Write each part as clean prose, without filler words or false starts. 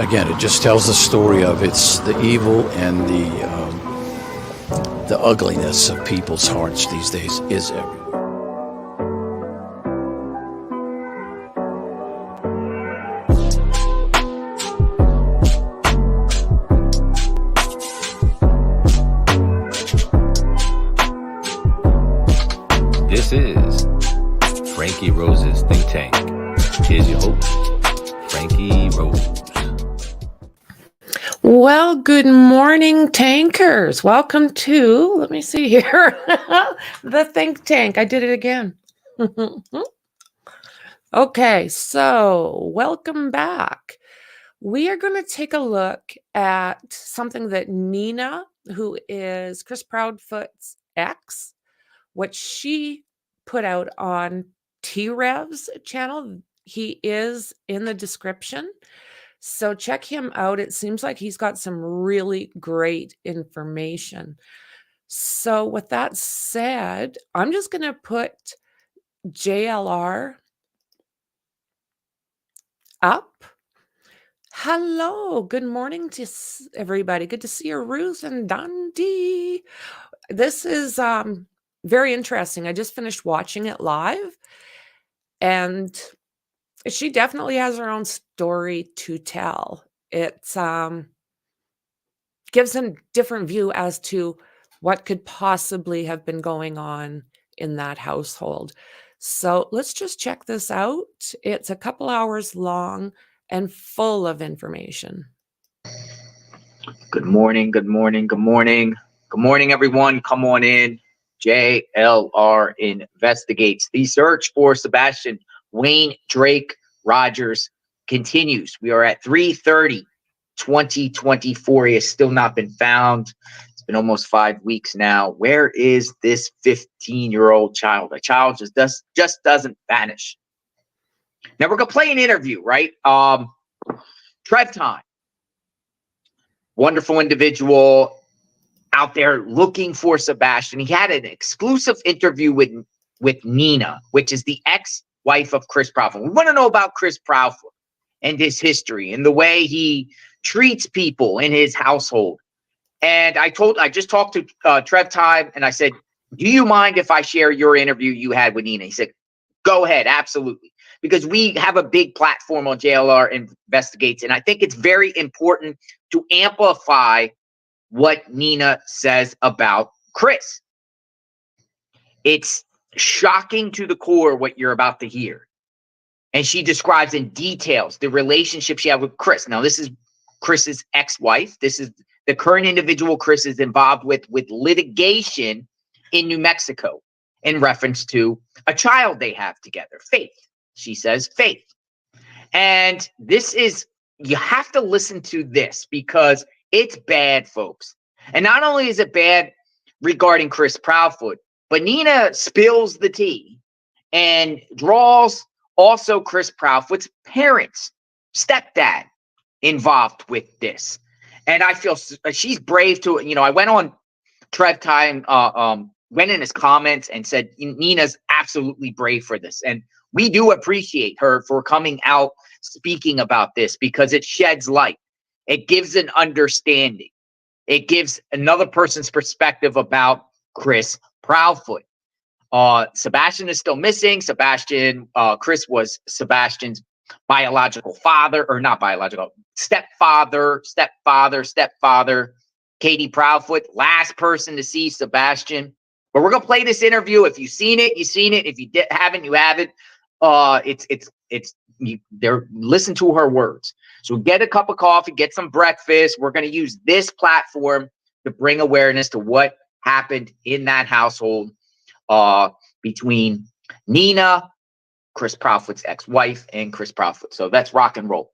again, it just tells the story of it's the evil and the ugliness of people's hearts these days is everywhere. This is Franky Rose's Think Tank. Here's your host, Franky Rose. Well, good morning, tankers. Welcome to, let me see here, the Think Tank. I did it again. Okay, so welcome back. We are going to take a look at something that Nina, who is Chris Proudfoot's ex, what she put out on T-Rev's channel. He is in the description. So check him out. It seems like he's got some really great information. So with that said, I'm just going to put JLR up. Hello. Good morning to everybody. Good to see you, Ruth and Dundee. This is very interesting. I just finished watching it live, and she definitely has her own story to tell. It's gives a different view as to what could possibly have been going on in that household. So let's just check this out. It's a couple hours long and full of information. Good morning, good morning, good morning. Good morning, everyone. Come on in. JLR Investigates. The search for Sebastian Wayne Drake Rogers continues. We are at 3/30/2024. He has still not been found. It's been almost 5 weeks now. Where is this 15-year-old child? A child just doesn't vanish. Now we're gonna play an interview, right? Trev Time, wonderful individual out there looking for Sebastian. He had an exclusive interview with Nina, which is the ex-wife of Chris Proudfoot. We want to know about Chris Proudfoot and his history and the way he treats people in his household. And I just talked to Trev Time, and I said, do you mind if I share your interview you had with Nina? He said, go ahead, absolutely. Because we have a big platform on JLR Investigates, and I think it's very important to amplify what Nina says about Chris. It's shocking to the core what you're about to hear. And she describes in details the relationship she had with Chris. Now, this is Chris's ex-wife. This is the current individual Chris is involved with litigation in New Mexico in reference to a child they have together, Faith. She says Faith. And this is, you have to listen to this because it's bad, folks. And not only is it bad regarding Chris Proudfoot, but Nina spills the tea and draws also Chris Proudfoot's parents, stepdad, involved with this. And I feel she's brave to, I went on Trev Time, went in his comments and said, Nina's absolutely brave for this. And we do appreciate her for coming out speaking about this because it sheds light. It gives an understanding. It gives another person's perspective about Chris Proudfoot. Sebastian is still missing. Chris was Sebastian's biological father, or not biological, stepfather. Katie Proudfoot, last person to see Sebastian. But we're going to play this interview. If you've seen it, you've seen it. If you haven't, you haven't. Listen to her words. So get a cup of coffee, get some breakfast. We're going to use this platform to bring awareness to what happened in that household between Nina, Chris Proudfoot's ex-wife, and Chris Proudfoot. So that's rock and roll.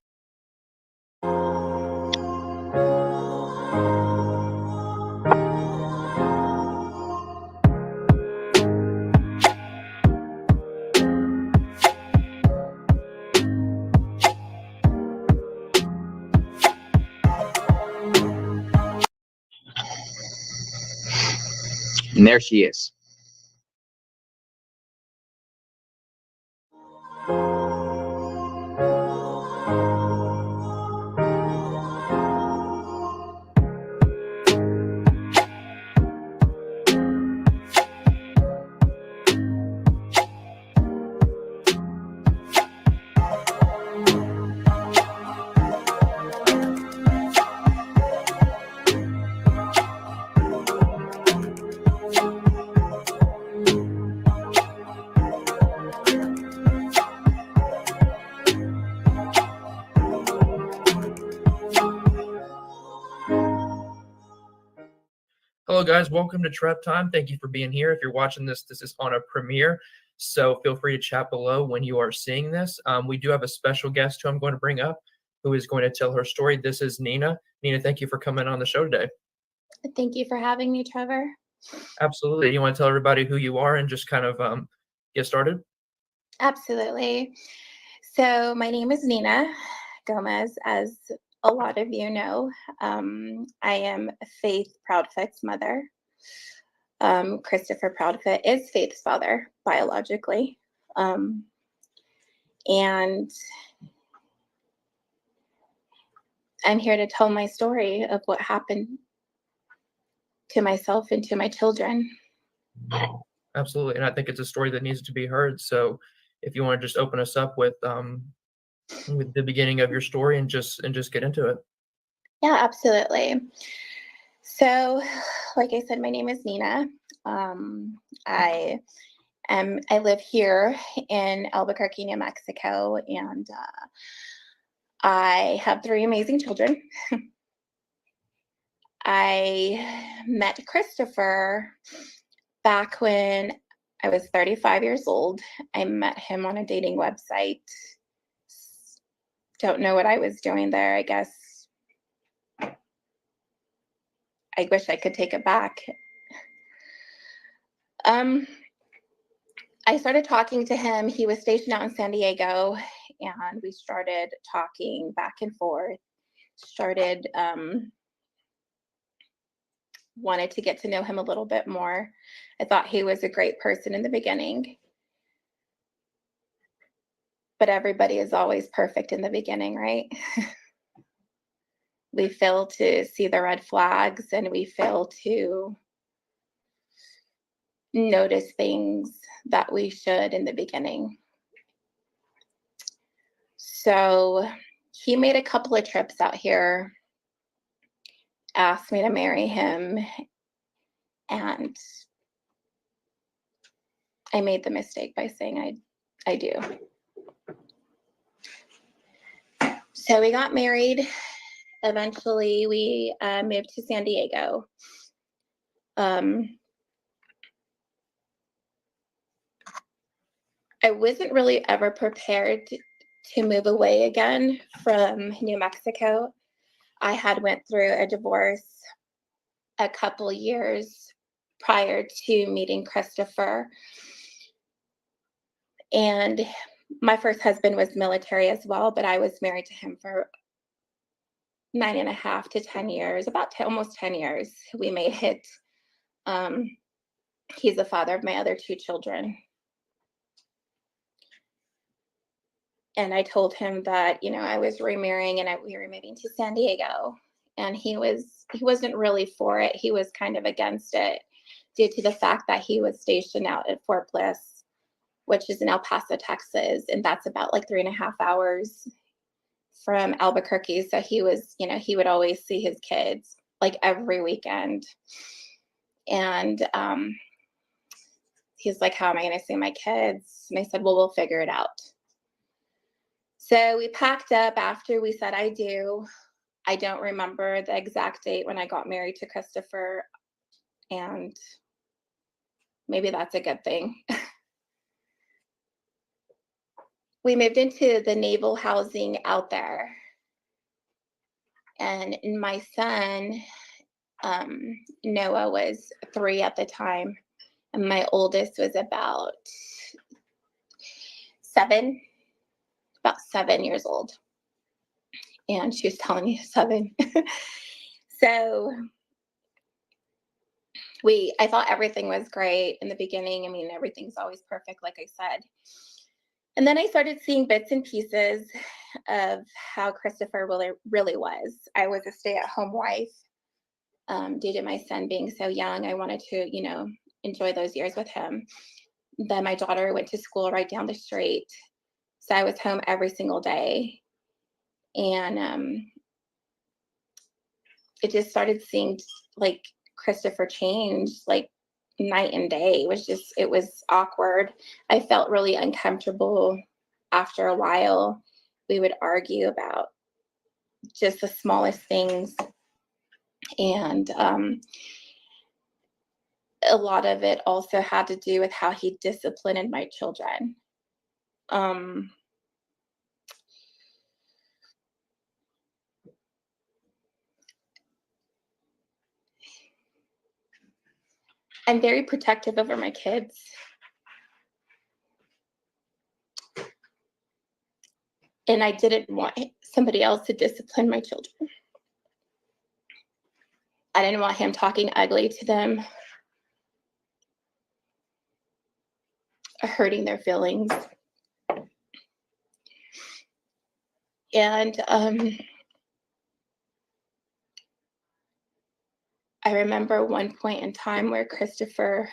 And there she is. Hello, guys. Welcome to Trap Time. Thank you for being here. If you're watching this, this is on a premiere, so feel free to chat below when you are seeing this. We do have a special guest who I'm going to bring up, who is going to tell her story. This is Nina. Nina, thank you for coming on the show today. Thank you for having me, Trevor. Absolutely. You want to tell everybody who you are and just kind of get started? Absolutely. So my name is Nina Gomez, as a lot of you know. I am Faith Proudfoot's mother. Christopher Proudfoot is Faith's father, biologically. And I'm here to tell my story of what happened to myself and to my children. Absolutely. And I think it's a story that needs to be heard. So if you want to just open us up with the beginning of your story and just get into it. Yeah, absolutely. So, like I said, my name is Nina. I live here in Albuquerque, New Mexico, and I have 3 amazing children. I met Christopher back when I was 35 years old. I met him on a dating website. Don't know what I was doing there, I guess. I wish I could take it back. I started talking to him. He was stationed out in San Diego, and we started talking back and forth. Wanted to get to know him a little bit more. I thought he was a great person in the beginning. But everybody is always perfect in the beginning, right? We fail to see the red flags, and we fail to notice things that we should in the beginning. So he made a couple of trips out here, asked me to marry him, and I made the mistake by saying I do. So we got married. Eventually, we moved to San Diego. I wasn't really ever prepared to move away again from New Mexico. I had went through a divorce a couple years prior to meeting Christopher. And my first husband was military as well, but I was married to him for 9.5 to 10 years, almost 10 years. We made it. He's the father of my other 2 children. And I told him that, I was remarrying and we were moving to San Diego. And he wasn't really for it. He was kind of against it due to the fact that he was stationed out at Fort Bliss, which is in El Paso, Texas. And that's about like 3.5 hours from Albuquerque. So he was, he would always see his kids like every weekend. And he's like, how am I going to see my kids? And I said, well, we'll figure it out. So we packed up after we said I do. I don't remember the exact date when I got married to Christopher, and maybe that's a good thing. We moved into the naval housing out there, and my son, Noah, was 3 at the time, and my oldest was about 7 years old. And she was telling me 7. So I thought everything was great in the beginning. I mean, everything's always perfect, like I said. And then I started seeing bits and pieces of how Christopher really was. I was a stay-at-home wife. Due to my son being so young, I wanted to, enjoy those years with him. Then my daughter went to school right down the street. So I was home every single day. And it just started seeing like Christopher change like night and day. It was awkward. I felt really uncomfortable after a while. We would argue about just the smallest things. And a lot of it also had to do with how he disciplined my children. I'm very protective over my kids. And I didn't want somebody else to discipline my children. I didn't want him talking ugly to them, or hurting their feelings. And I remember one point in time where Christopher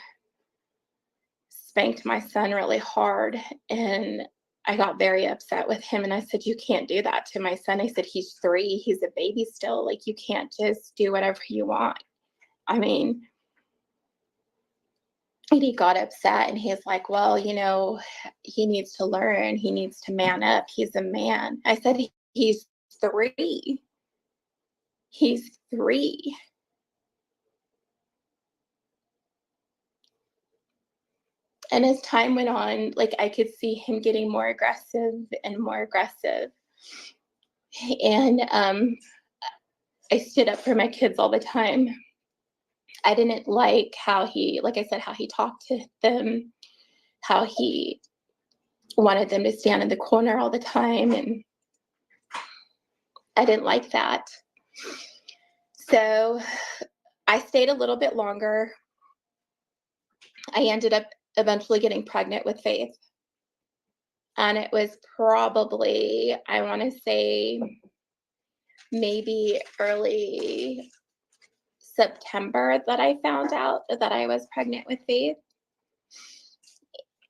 spanked my son really hard, and I got very upset with him, and I said, you can't do that to my son. I said, he's 3, he's a baby still. Like, you can't just do whatever you want. I mean, and he got upset, and he's like, well, you know, he needs to learn. He needs to man up. He's a man. I said, he's 3. He's 3. And as time went on, like, I could see him getting more aggressive and more aggressive. And I stood up for my kids all the time. I didn't like how he, like I said, how he talked to them, how he wanted them to stand in the corner all the time. And I didn't like that. So I stayed a little bit longer. I ended up eventually getting pregnant with Faith. And it was probably, I want to say, maybe early September that I found out that I was pregnant with Faith.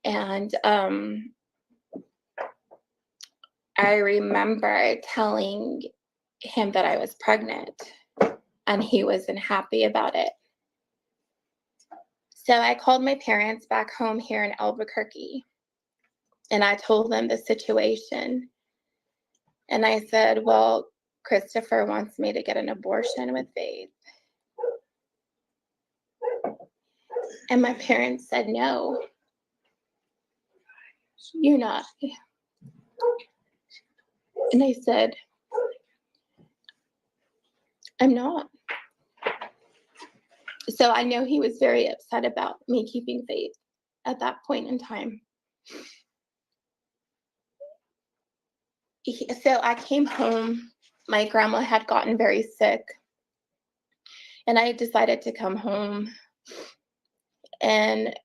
And I remember telling him that I was pregnant, and he wasn't happy about it. So I called my parents back home here in Albuquerque, and I told them the situation. And I said, well, Christopher wants me to get an abortion with Faith. And my parents said, no, you're not. And I said, I'm not. So I know he was very upset about me keeping Faith at that point in time. So I came home. My grandma had gotten very sick, and I decided to come home. And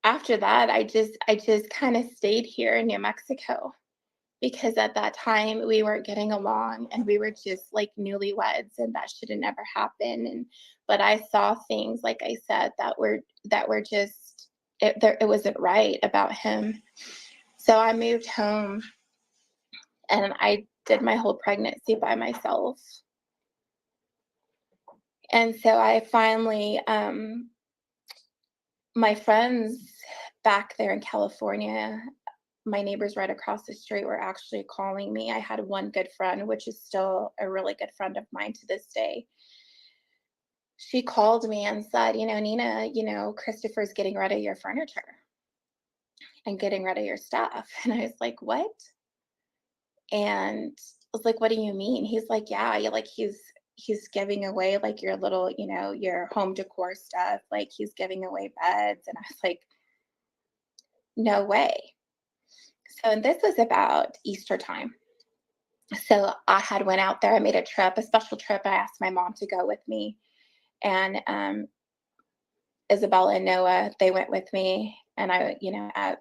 after that, I just kind of stayed here in New Mexico, because at that time we weren't getting along, and we were just like newlyweds, and that should have never happened. But I saw things, like I said, that were just, it wasn't right about him. So I moved home, and I did my whole pregnancy by myself. And so I finally, my friends back there in California, my neighbors right across the street, were actually calling me. I had one good friend, which is still a really good friend of mine to this day. She called me and said, you know, Nina, you know, Christopher's getting rid of your furniture and getting rid of your stuff. And I was like, what? And I was like, what do you mean? He's like, yeah, like he's giving away like your little, you know, your home decor stuff. Like, he's giving away beds. And I was like, no way. So, and this was about Easter time. So I had went out there. I made a special trip. I asked my mom to go with me, and Isabella and Noah, they went with me. And I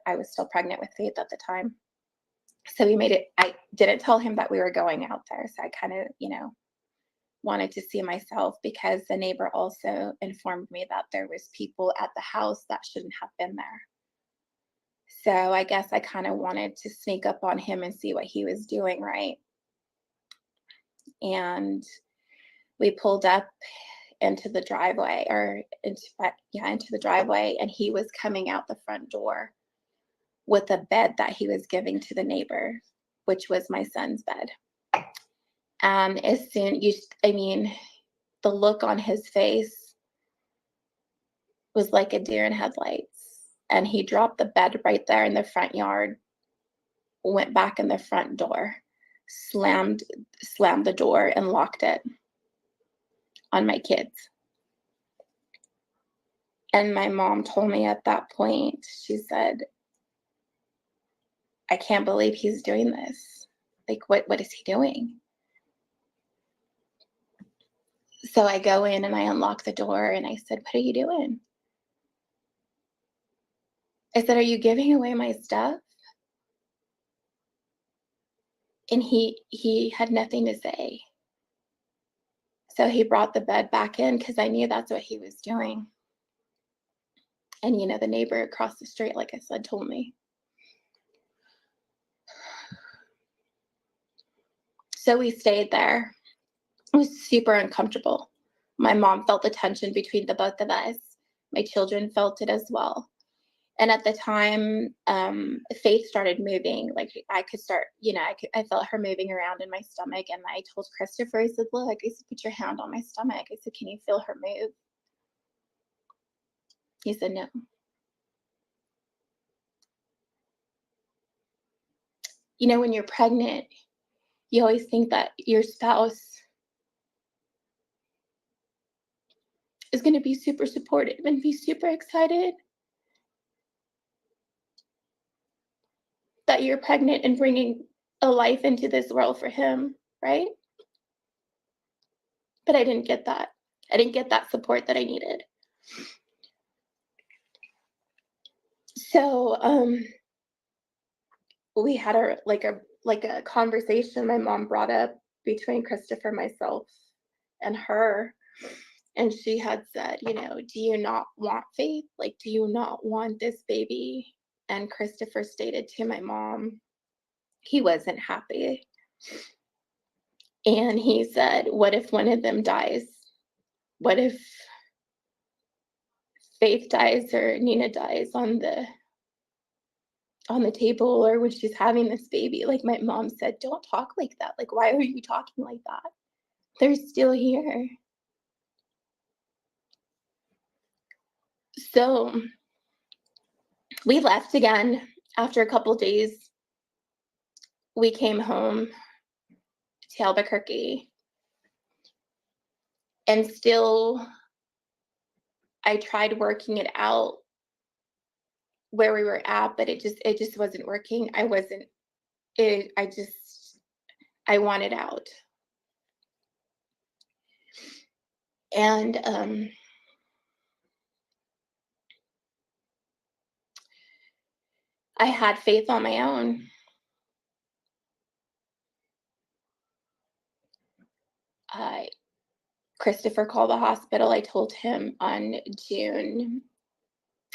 was still pregnant with Faith at the time. So we made it. I didn't tell him that we were going out there. So I kind of, you know, wanted to see myself, because the neighbor also informed me that there was people at the house that shouldn't have been there. So I guess I kind of wanted to sneak up on him and see what he was doing, right? And we pulled up into the driveway, into the driveway, and he was coming out the front door with a bed that he was giving to the neighbor, which was my son's bed. And as soon the look on his face was like a deer in headlights. And he dropped the bed right there in the front yard, went back in the front door, slammed the door and locked it on my kids. And my mom told me at that point, she said, I can't believe he's doing this. Like, what is he doing? So I go in and I unlock the door and I said, what are you doing? I said, are you giving away my stuff? And he had nothing to say. So he brought the bed back in because I knew that's what he was doing. And, you know, the neighbor across the street, like I said, told me. So we stayed there. It was super uncomfortable. My mom felt the tension between the both of us. My children felt it as well. And at the time, Faith started moving. Like I could start, you know, I felt her moving around in my stomach. And I told Christopher, I said, look, I said, put your hand on my stomach. I said, can you feel her move? He said, no. You know, when you're pregnant, you always think that your spouse is going to be super supportive and be super excited that you're pregnant and bringing a life into this world for him, right? But I didn't get that. I didn't get that support that I needed. So we had a conversation my mom brought up between Christopher, myself, and her. And she had said, you know, do you not want Faith? Like, do you not want this baby? And Christopher stated to my mom, he wasn't happy. And he said, what if one of them dies? What if Faith dies or Nina dies on the table or when she's having this baby? Like my mom said, don't talk like that. Like, why are you talking like that? They're still here. So we left again after a couple of days. We came home to Albuquerque. And still, I tried working it out where we were at, but it just wasn't working. I wanted out. And I had Faith on my own. Christopher called the hospital. I told him on June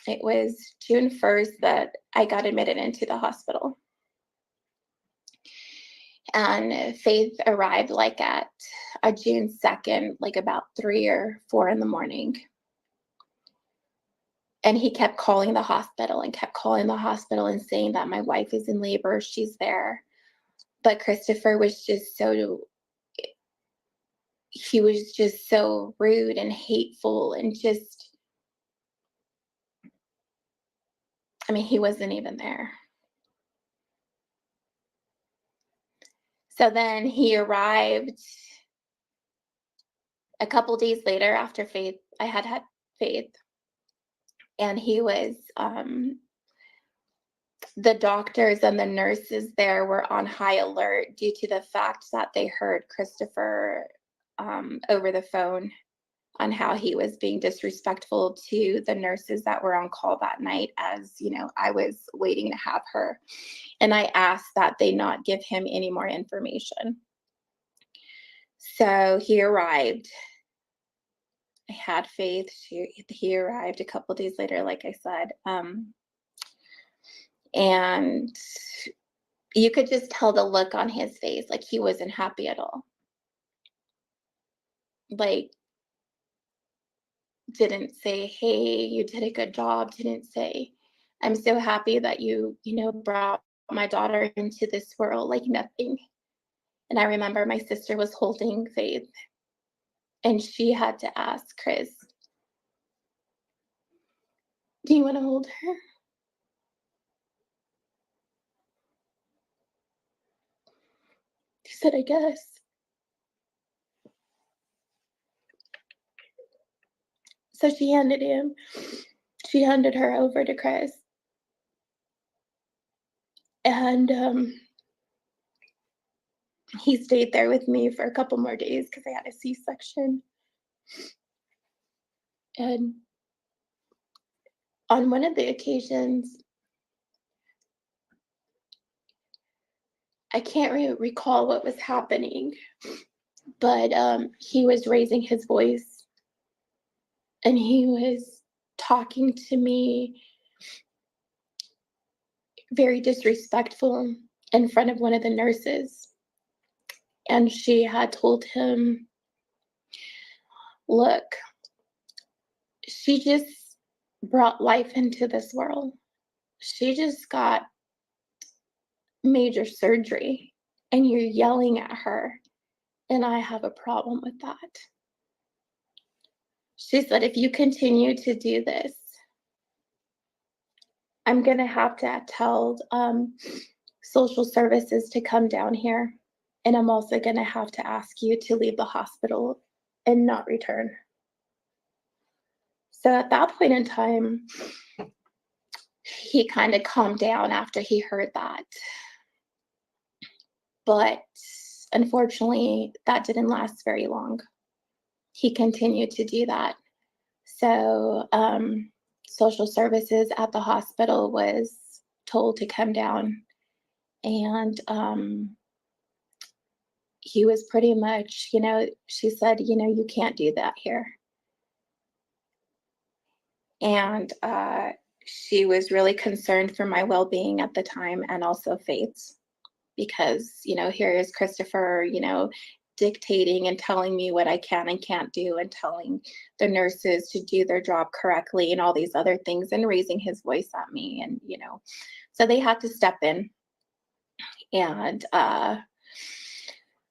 1st that I got admitted into the hospital. And Faith arrived like at June 2nd, like about 3 or 4 in the morning. And he kept calling the hospital and saying that my wife is in labor, she's there. But Christopher was just so rude and hateful and just, I mean, he wasn't even there. So then he arrived a couple days later after Faith, I had Faith. And he was, the doctors and the nurses there were on high alert due to the fact that they heard Christopher over the phone on how he was being disrespectful to the nurses that were on call that night, as you know, I was waiting to have her. And I asked that they not give him any more information. So he arrived. I had Faith. He arrived a couple days later, like I said. And you could just tell the look on his face, like he wasn't happy at all. Like, didn't say, hey, you did a good job. Didn't say, I'm so happy that you brought my daughter into this world, like nothing. And I remember my sister was holding Faith. And she had to ask Chris, do you want to hold her? He said, I guess. So she handed her over to Chris. And he stayed there with me for a couple more days because I had a C-section. And on one of the occasions, I can't recall what was happening, but he was raising his voice and he was talking to me very disrespectful in front of one of the nurses. And she had told him, look, she just brought life into this world. She just got major surgery and you're yelling at her, and I have a problem with that. She said, if you continue to do this, I'm gonna have to tell social services to come down here, and I'm also gonna have to ask you to leave the hospital and not return. So at that point in time, he kind of calmed down after he heard that. But unfortunately, that didn't last very long. He continued to do that. So social services at the hospital was told to come down, and he was pretty much, she said, you can't do that here. And she was really concerned for my well-being at the time, and also Faith's, because, here is Christopher, dictating and telling me what I can and can't do, and telling the nurses to do their job correctly and all these other things, and raising his voice at me. And, so they had to step in. And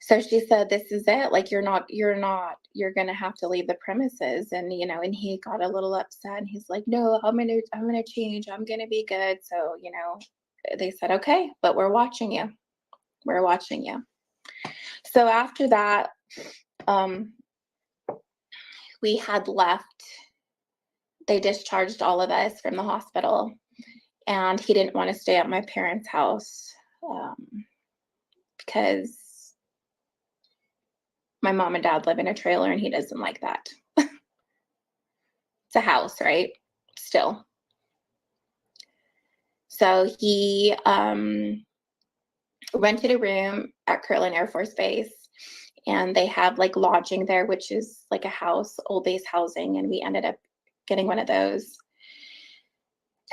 so she said, this is it. Like, you're going to have to leave the premises. And, and he got a little upset, and he's like, no, I'm going to change. I'm going to be good. So, they said, okay, but we're watching you. We're watching you. So after that, we had left. They discharged all of us from the hospital, and he didn't want to stay at my parents' house because my mom and dad live in a trailer, and he doesn't like that. It's a house, right? Still. So he rented a room at Kirtland Air Force Base, and they have like lodging there, which is like a house, old base housing, and we ended up getting one of those.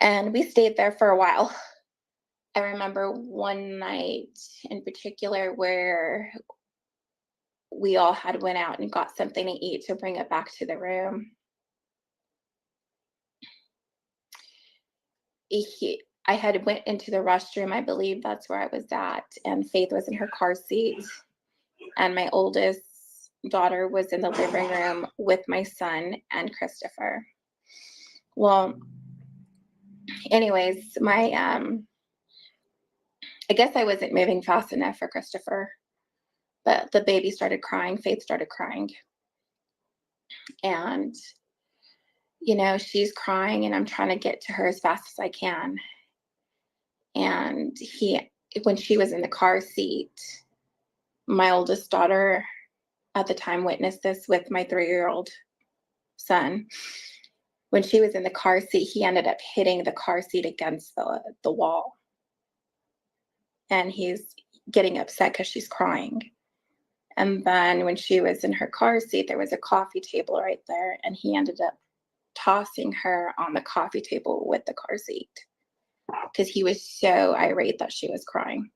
And we stayed there for a while. I remember one night in particular where we all had went out and got something to eat to bring it back to the room. I had went into the restroom, I believe that's where I was at, and Faith was in her car seat, and my oldest daughter was in the living room with my son and Christopher. Well, anyways, I guess I wasn't moving fast enough for Christopher, but the baby started crying. Faith started crying, and she's crying, and I'm trying to get to her as fast as I can. And when she was in the car seat, my oldest daughter at the time witnessed this with my 3-year-old son. When she was in the car seat, he ended up hitting the car seat against the wall. And he's getting upset because she's crying. And then when she was in her car seat, there was a coffee table right there, and he ended up tossing her on the coffee table with the car seat because he was so irate that she was crying.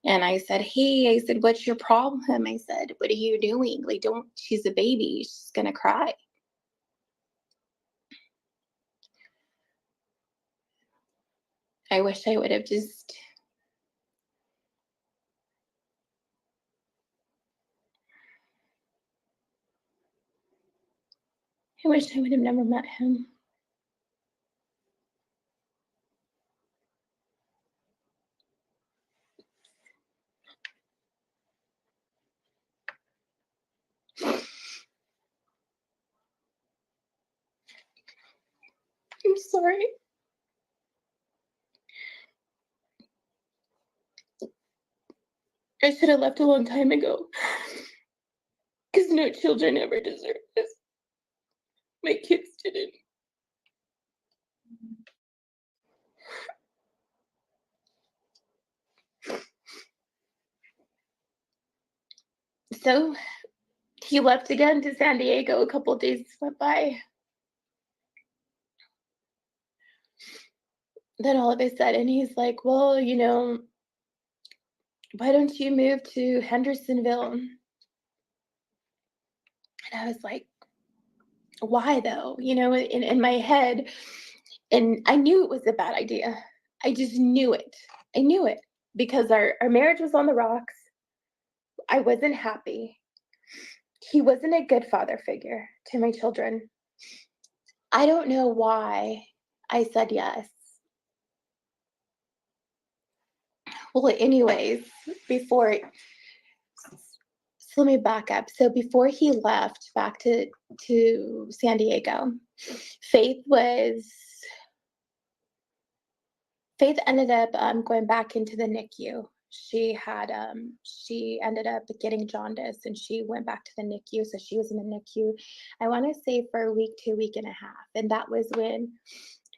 And I said, hey, what's your problem? I said, what are you doing? Like, she's a baby. She's going to cry. I wish I would have just I wish I would have never met him. I'm sorry. I should have left a long time ago. Because no children ever deserve this. My kids didn't. So he left again to San Diego. A couple days went by. Then all of a sudden he's like, well, you know, why don't you move to Hendersonville? And I was like, why though? You know, in my head, and I knew it was a bad idea. I just knew it. I knew it because our marriage was on the rocks. I wasn't happy. He wasn't a good father figure to my children. I don't know why I said yes. Well, anyways, so let me back up. So before he left back to San Diego, Faith ended up going back into the NICU. She ended up getting jaundice and she went back to the NICU. So she was in the NICU, I want to say for a week to a week and a half. And that was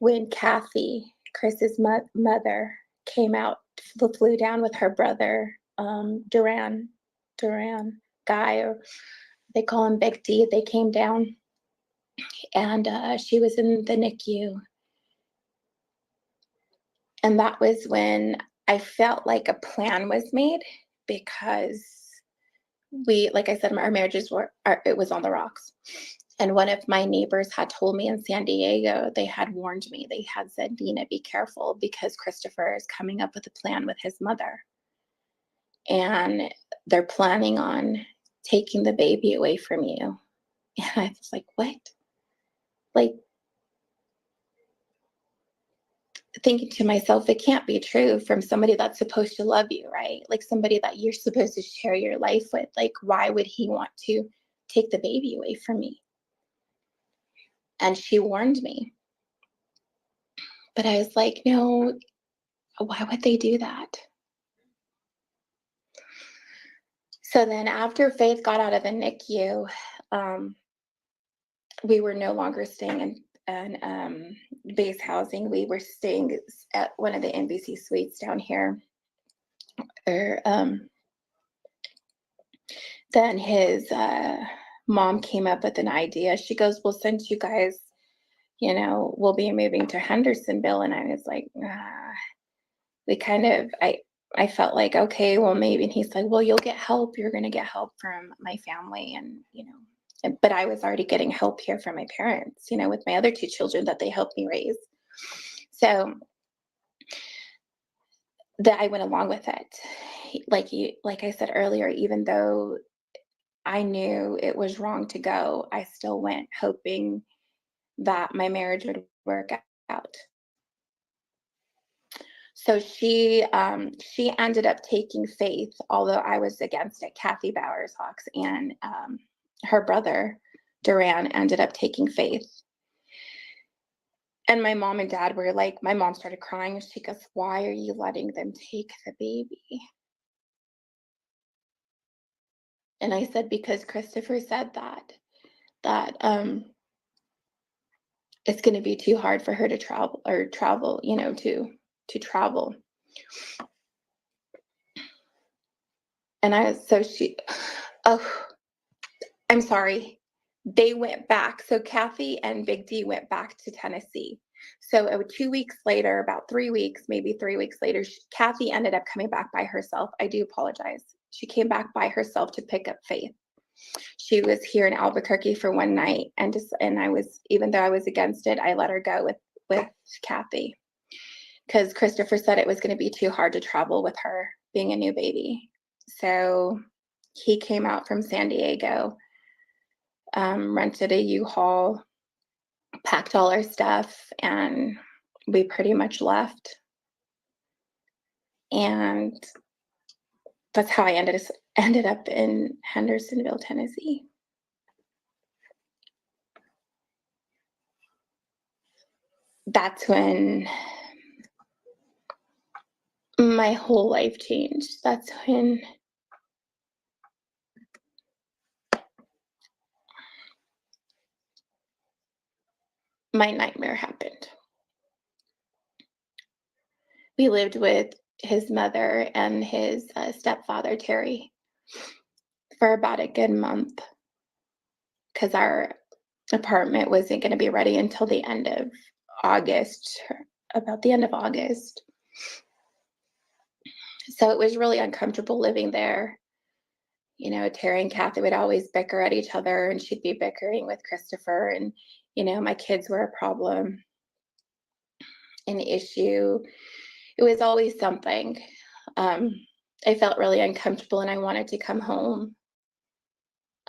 when Kathy, Chris's mother, came out, flew down with her brother, Duran guy, or they call him Big D. They came down and she was in the NICU. And that was when I felt like a plan was made because like I said, our marriages it was on the rocks. And one of my neighbors had told me in San Diego, they had warned me. They had said, Dina, be careful because Christopher is coming up with a plan with his mother. And they're planning on taking the baby away from you. And I was like, what? Like, thinking to myself, it can't be true from somebody that's supposed to love you, right? Like somebody that you're supposed to share your life with. Like, why would he want to take the baby away from me? And she warned me. But I was like, no, why would they do that? So then after Faith got out of the NICU, we were no longer staying in base housing. We were staying at one of the NBC suites down here. Then his mom came up with an idea. She goes, well, since you guys, you know, will be moving to Hendersonville. And I was like, I felt like, okay, well, maybe. And he's like, well, you'll get help. You're going to get help from my family. And, you know, but I was already getting help here from my parents, you know, with my other two children that they helped me raise. So that I went along with it. Like I said earlier, even though I knew it was wrong to go, I still went hoping that my marriage would work out. So she ended up taking Faith, although I was against it. Kathy Bowers-Hawks and her brother Duran ended up taking Faith. And my mom and dad were like, my mom started crying and she goes, why are you letting them take the baby? And I said, because Christopher said that it's going to be too hard for her to travel, you know, to travel. And I'm sorry. They went back. So Kathy and Big D went back to Tennessee. So 2 weeks later, about 3 weeks, maybe 3 weeks later, Kathy ended up coming back by herself. I do apologize. She came back by herself to pick up Faith. She was here in Albuquerque for one night, and I was, even though I was against it, I let her go with Kathy because Christopher said it was going to be too hard to travel with her being a new baby. So he came out from San Diego, rented a U-Haul, packed all our stuff, and we pretty much left. And that's how I ended up in Hendersonville, Tennessee. That's when my whole life changed. That's when my nightmare happened. We lived with his mother and his stepfather, Terry, for about a good month because our apartment wasn't going to be ready until the end of August, about the end of August. So it was really uncomfortable living there. You know, Terry and Kathy would always bicker at each other, and she'd be bickering with Christopher, and, you know, my kids were a problem, an issue. It was always something. I felt really uncomfortable, and I wanted to come home.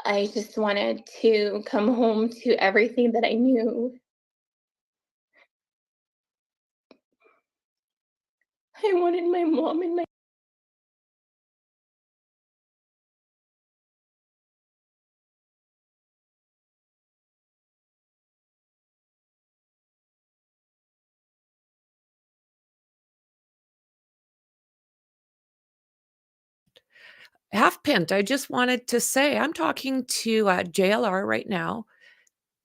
I just wanted to come home to everything that I knew. I wanted my mom and my Half Pint, I just wanted to say I'm talking to JLR right now.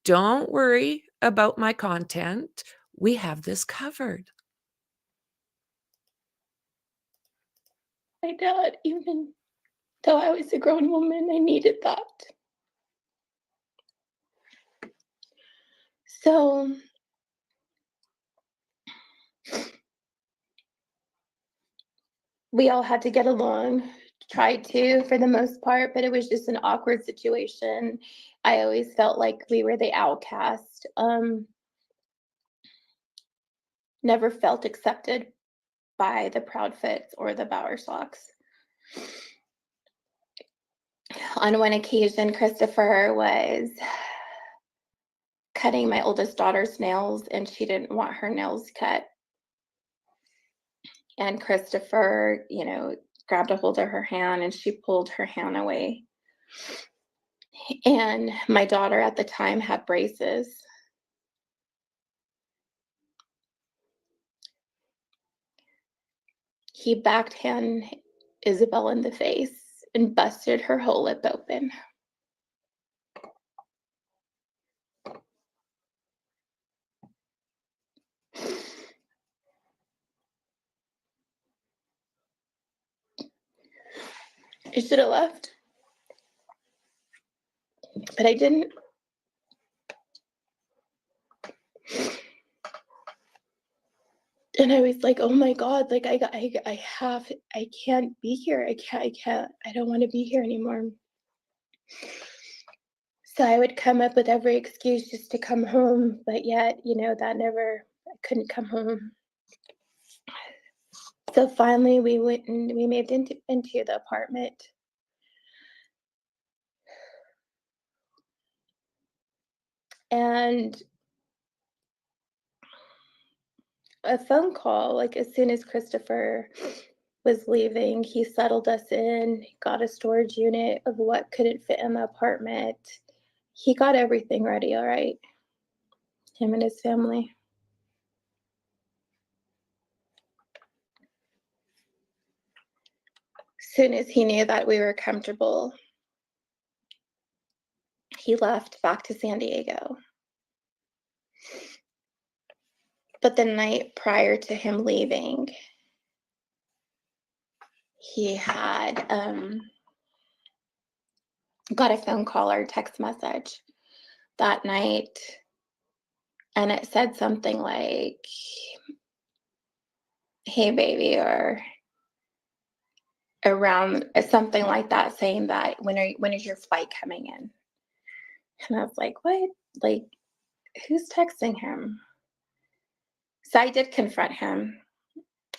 Don't worry about my content. We have this covered. dad, even though I was a grown woman, I needed that. So we all had to get along, tried to for the most part, but it was just an awkward situation. I always felt like we were the outcast. Never felt accepted by the Proudfoots or the Bowersocks. On one occasion, Christopher was cutting my oldest daughter's nails, and she didn't want her nails cut. And Christopher, you know, grabbed a hold of her hand, and she pulled her hand away. And my daughter at the time had braces. He backhand Isabel in the face and busted her whole lip open. I should have left, but I didn't. And I was like, oh my God, like I can't be here. I don't want to be here anymore. So I would come up with every excuse just to come home, but yet, you know, I couldn't come home. So finally we went and we moved into the apartment. And a phone call, like as soon as Christopher was leaving, he settled us in, got a storage unit of what couldn't fit in the apartment. He got everything ready, all right? Him and his family. As soon as he knew that we were comfortable, he left back to San Diego. But the night prior to him leaving, he had got a phone call or text message that night, and it said something like, hey baby, or around something like that, saying that when is your flight coming in? And I was like, what? Like, who's texting him? So I did confront him,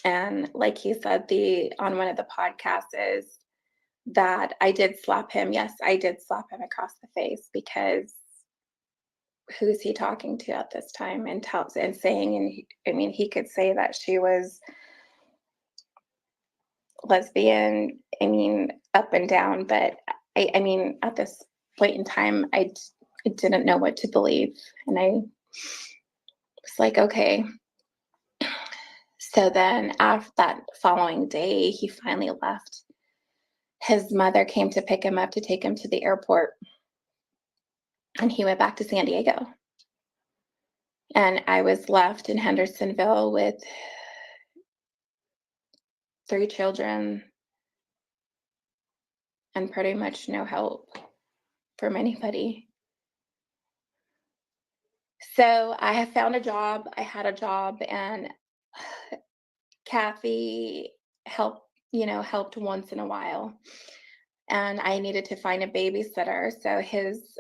and like he said on one of the podcasts, is that I did slap him. Yes, I did slap him across the face, because who's he talking to at this time, and saying, and he could say that she was lesbian, up and down, but at this point in time, I didn't know what to believe, and I was like, okay. So then after that following day, he finally left. His mother came to pick him up to take him to the airport, and he went back to San Diego. And I was left in Hendersonville with 3 children and pretty much no help from anybody. So I have found a job. I had a job, and Kathy helped once in a while. And I needed to find a babysitter. So his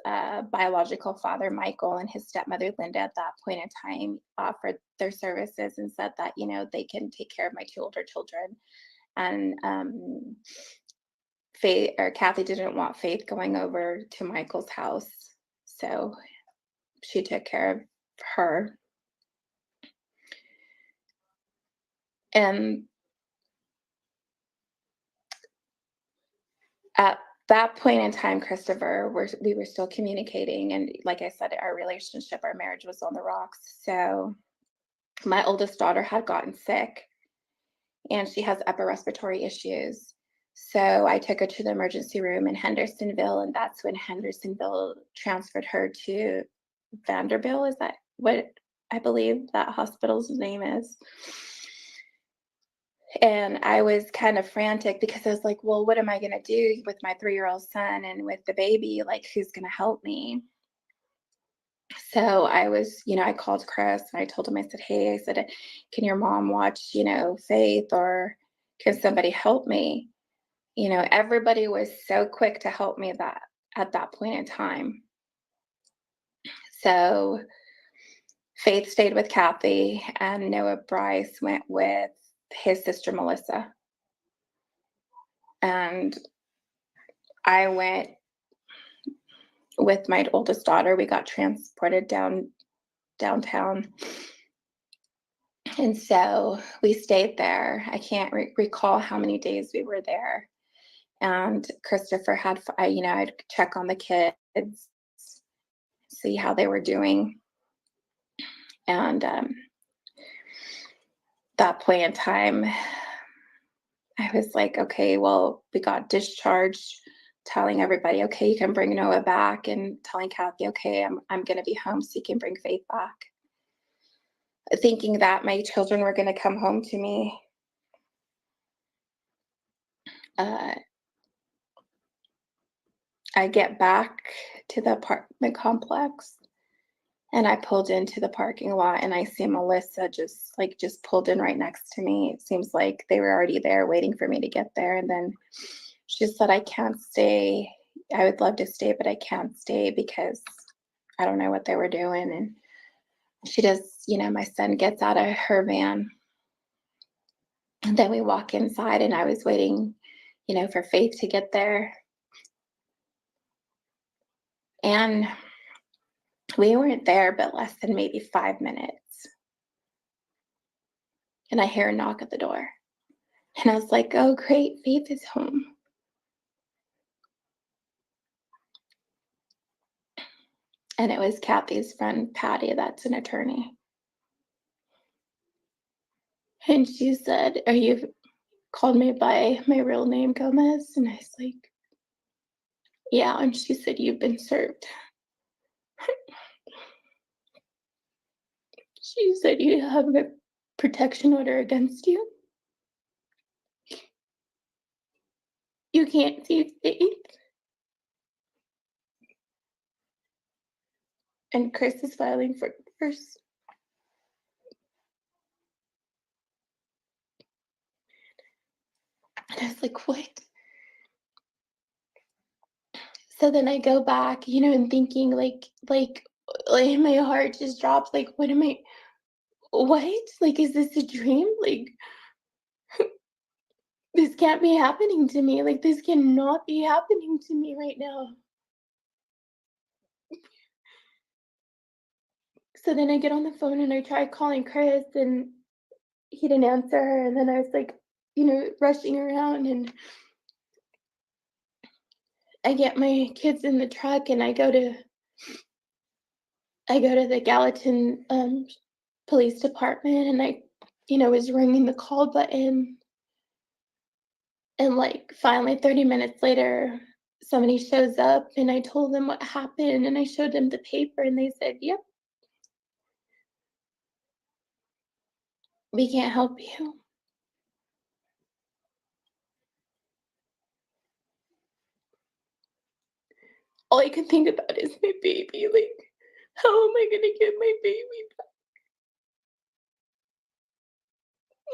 biological father, Michael, and his stepmother, Linda, at that point in time offered their services and said that, they can take care of my 2 older children. And Kathy didn't want Faith going over to Michael's house. So she took care of her. And at that point in time, Christopher, we were still communicating. And like I said, our marriage was on the rocks. So my oldest daughter had gotten sick, and she has upper respiratory issues. So I took her to the emergency room in Hendersonville, and that's when Hendersonville transferred her to Vanderbilt. Is that what I believe that hospital's name is? And I was kind of frantic because I was like, well, what am I going to do with my 3-year-old son and with the baby? Like, who's going to help me? So I was, I called Chris and I told him, I said, can your mom watch, Faith, or can somebody help me? Everybody was so quick to help me at that point in time. So Faith stayed with Kathy, and Noah Bryce went with his sister, Melissa. And I went with my oldest daughter. We got transported downtown. And so we stayed there. I can't recall how many days we were there. And Christopher had, I'd check on the kids, see how they were doing. And that point in time, I was like, okay, well, we got discharged, telling everybody, okay, you can bring Noah back, and telling Kathy, okay, I'm going to be home so you can bring Faith back. Thinking that my children were going to come home to me. I get back to the apartment complex, and I pulled into the parking lot, and I see Melissa just pulled in right next to me. It seems like they were already there waiting for me to get there. And then she said, I can't stay. I would love to stay, but I can't stay because I don't know what they were doing. And she does, my son gets out of her van, and then we walk inside, and I was waiting, for Faith to get there. And we weren't there but less than maybe 5 minutes. And I hear a knock at the door. And I was like, oh, great, Faith is home. And it was Kathy's friend, Patty, that's an attorney. And she said, called me by my real name, Gomez? And I was like, yeah. And she said, you've been served. She said, you have a protection order against you. You can't see Faith. And Chris is filing for divorce. And I was like, what? So then I go back, and thinking like my heart just drops. Like, what? Like, is this a dream? Like, this can't be happening to me. Like, this cannot be happening to me right now. So then I get on the phone and I try calling Chris and he didn't answer. And then I was like, rushing around, and I get my kids in the truck and I go to the Gallatin police department, and I, was ringing the call button, and like finally 30 minutes later, somebody shows up and I told them what happened and I showed them the paper and they said, "Yep, we can't help you." All I can think about is my baby. Like, how am I gonna get my baby back?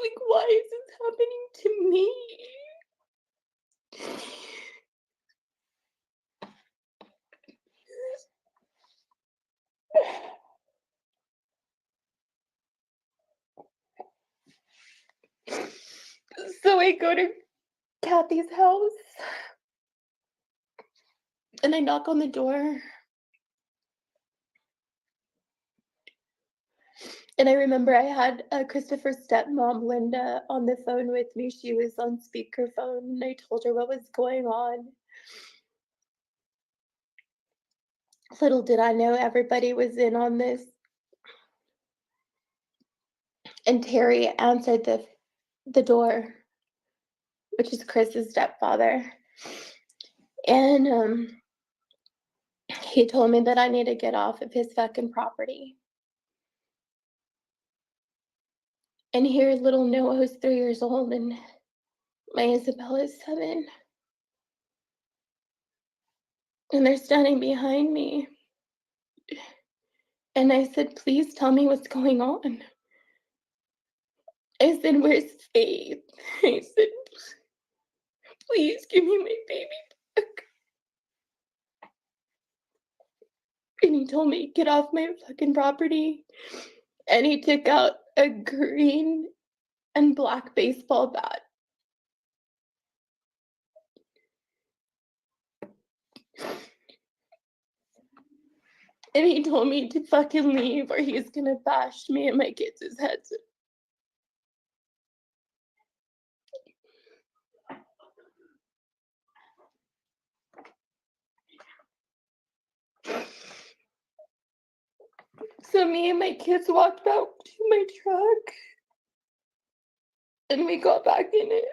Like, why is this happening to me? So I go to Kathy's house and I knock on the door. And I remember I had Christopher's stepmom, Linda, on the phone with me. She was on speakerphone, and I told her what was going on. Little did I know everybody was in on this. And Terry answered the door, which is Chris's stepfather. And he told me that I need to get off of his fucking property. And here little Noah, who's 3 years old, and my Isabella is 7. And they're standing behind me. And I said, "Please tell me what's going on." I said, "Where's Faith?" I said, "Please give me my baby back." And he told me, "Get off my fucking property." And he took out a green and black baseball bat. And he told me to fucking leave or he's gonna bash me and my kids' heads. So me and my kids walked out to my truck and we got back in it.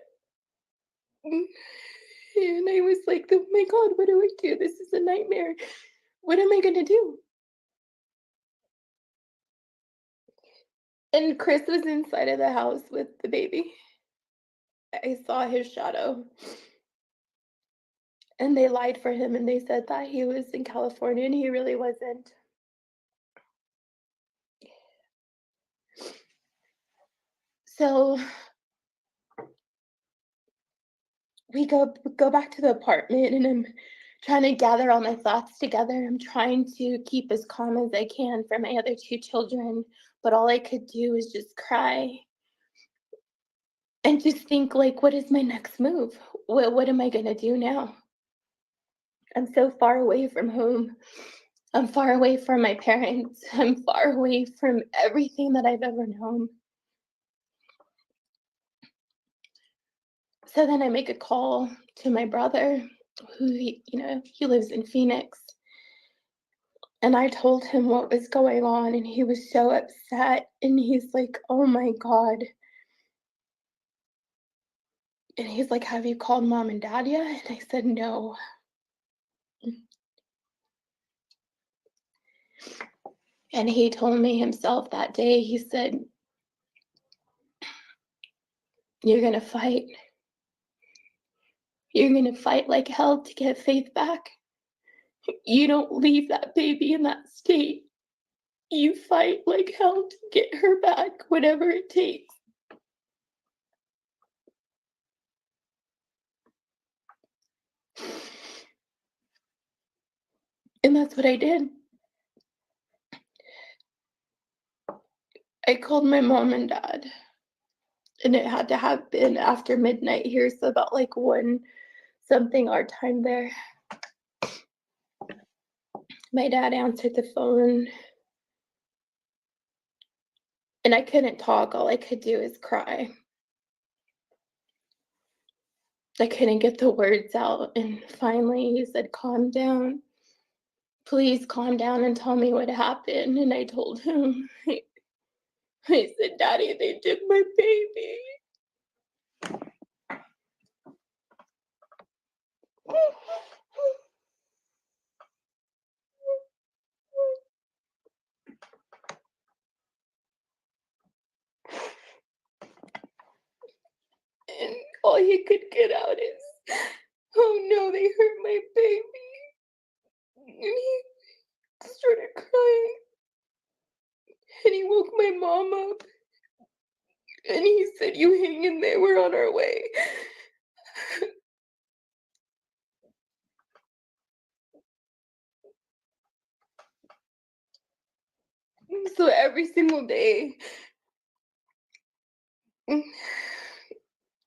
And I was like, "Oh my God, what do I do? This is a nightmare. What am I gonna do?" And Chris was inside of the house with the baby. I saw his shadow. And they lied for him and they said that he was in California and he really wasn't. So we go back to the apartment and I'm trying to gather all my thoughts together. I'm trying to keep as calm as I can for my other 2 children, but all I could do is just cry and just think, like, what is my next move? What am I gonna do now? I'm so far away from home. I'm far away from my parents. I'm far away from everything that I've ever known. So then I make a call to my brother, who he lives in Phoenix. And I told him what was going on, and he was so upset. And he's like, "Oh my God." And he's like, "Have you called Mom and Dad yet?" And I said, "No." And he told me himself that day, he said, "You're gonna fight. You're gonna fight like hell to get Faith back. You don't leave that baby in that state. You fight like hell to get her back, whatever it takes." And that's what I did. I called my mom and dad, and it had to have been after midnight here, so about like 1 something our time there. My dad answered the phone And I couldn't talk. All I could do is cry. I couldn't get the words out. And finally he said, calm down. Please calm down and tell me what happened. And I told him, I said, Daddy, they took my baby. And all he could get out is, oh no, they hurt my baby. And he started crying. And he woke my mom up. And he said, you hang in there, we're on our way. So every single day,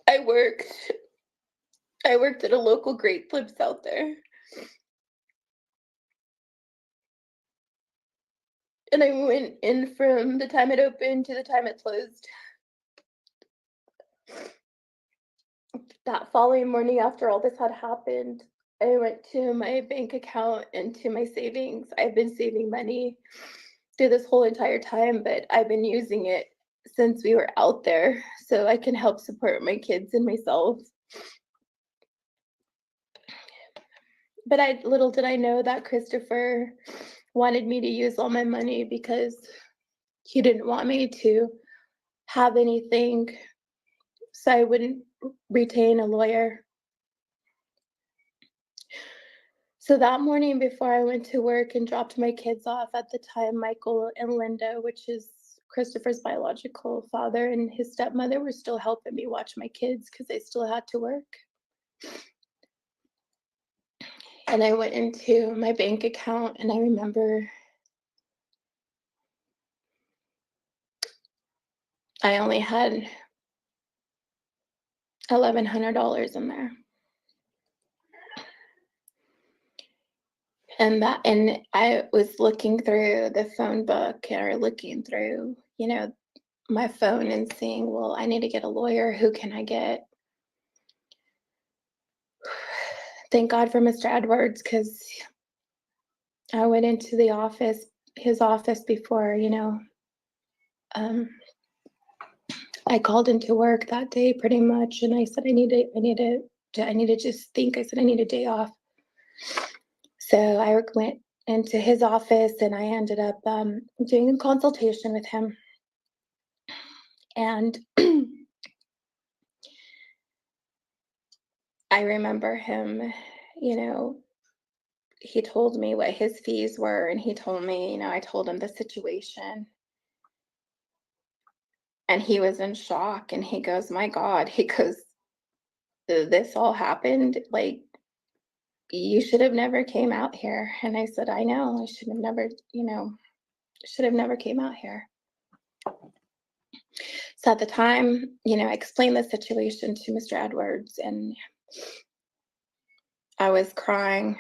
I worked at a local Great Flips out there. And I went in from the time it opened to the time it closed. That following morning, after all this had happened, I went to my bank account and to my savings. I've been saving money through this whole entire time, but I've been using it since we were out there so I can help support my kids and myself. But little did I know that Christopher wanted me to use all my money because he didn't want me to have anything so I wouldn't retain a lawyer. So that morning before I went to work and dropped my kids off, at the time, Michael and Linda, which is Christopher's biological father, and his stepmother were still helping me watch my kids because I still had to work. And I went into my bank account and I remember I only had $1,100 in there. And I was looking through the phone book or looking through, my phone and seeing, well, I need to get a lawyer. Who can I get? Thank God for Mr. Edwards, because I went into his office before, I called into work that day pretty much, and I said, I need to just think. I said, I need a day off. So I went into his office and I ended up doing a consultation with him. And I remember him, he told me what his fees were, and he told me, I told him the situation. And he was in shock, and he goes, my God, he goes, this all happened, like, you should have never came out here. And I said, I know, I should have never came out here. So at the time, I explained the situation to Mr. Edwards, and I was crying.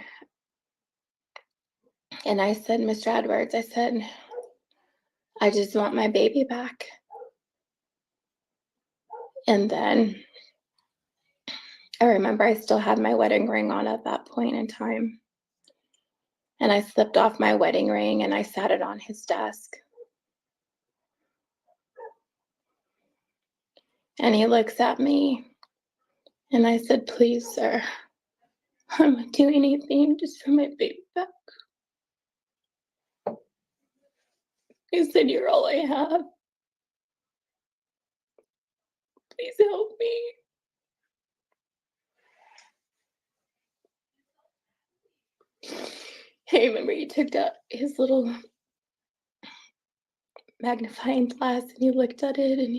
And I said, Mr. Edwards, I said, I just want my baby back. And then I remember I still had my wedding ring on at that point in time. And I slipped off my wedding ring and I sat it on his desk. And he looks at me and I said, please, sir, I would do anything just for my baby back. He said, you're all I have. Please help me. I remember he took out his little magnifying glass and he looked at it and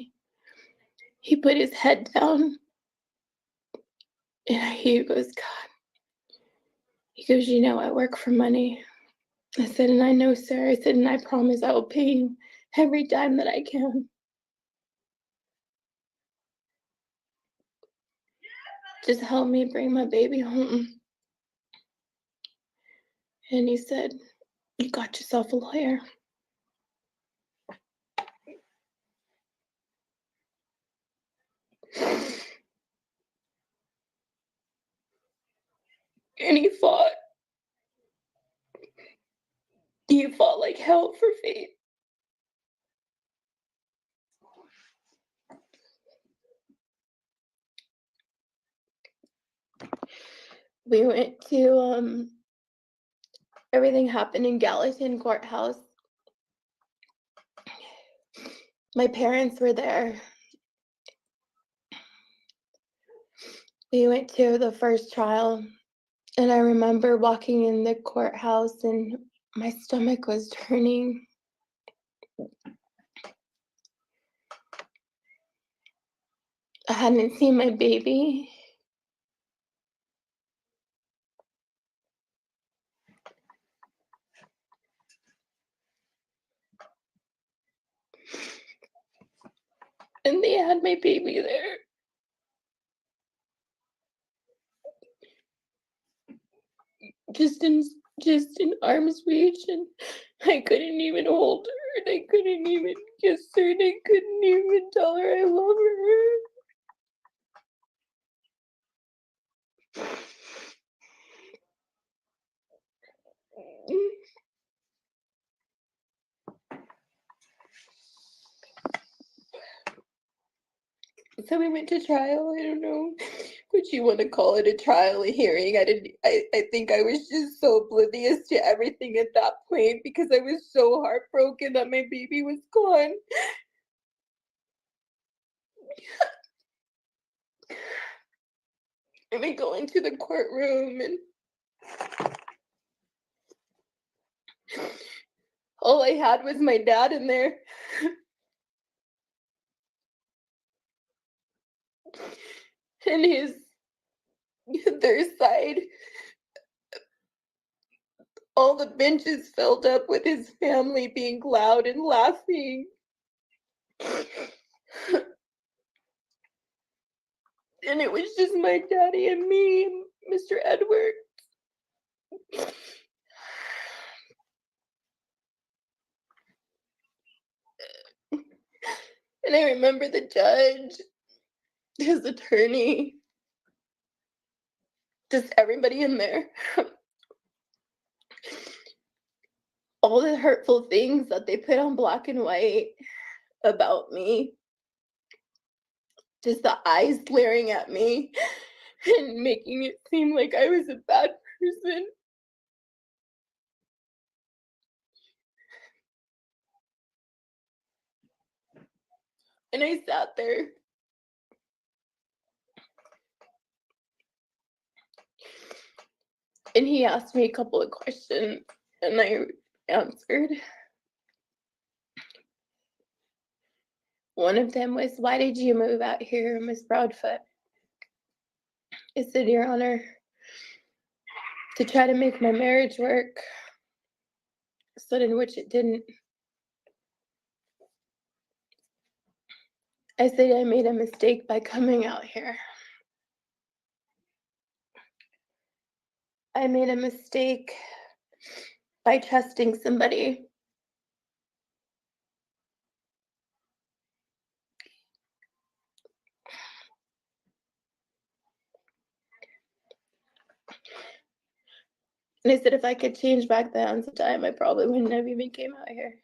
he put his head down. And he goes, God. He goes, I work for money. I said, and I know, sir. I said, and I promise I will pay you every dime that I can. Just help me bring my baby home. And he said, you got yourself a lawyer. and he fought. He fought like hell for Faith. We went to everything happened in Gallatin Courthouse. My parents were there. We went to the first trial, and I remember walking in the courthouse and my stomach was turning. I hadn't seen my baby. And they had my baby there. Just in arm's reach, and I couldn't even hold her, and I couldn't even kiss her, and I couldn't even tell her I love her. So we went to trial. I don't know what you want to call it, a trial, a hearing. I think I was just so oblivious to everything at that point because I was so heartbroken that my baby was gone. And we go into the courtroom, and all I had was my dad in there. And their side, all the benches filled up with his family being loud and laughing. And it was just my daddy and me, and Mr. Edward. And I remember the judge, his attorney, just everybody in there. All the hurtful things that they put on black and white about me. Just the eyes glaring at me and making it seem like I was a bad person. And I sat there. And he asked me a couple of questions, and I answered. One of them was, "Why did you move out here, Miss Proudfoot?" I said, "Your Honor, to try to make my marriage work," said, in which it didn't. I said, "I made a mistake by coming out here. I made a mistake by trusting somebody. And I said, if I could change back the hands of time, I probably wouldn't have even came out here."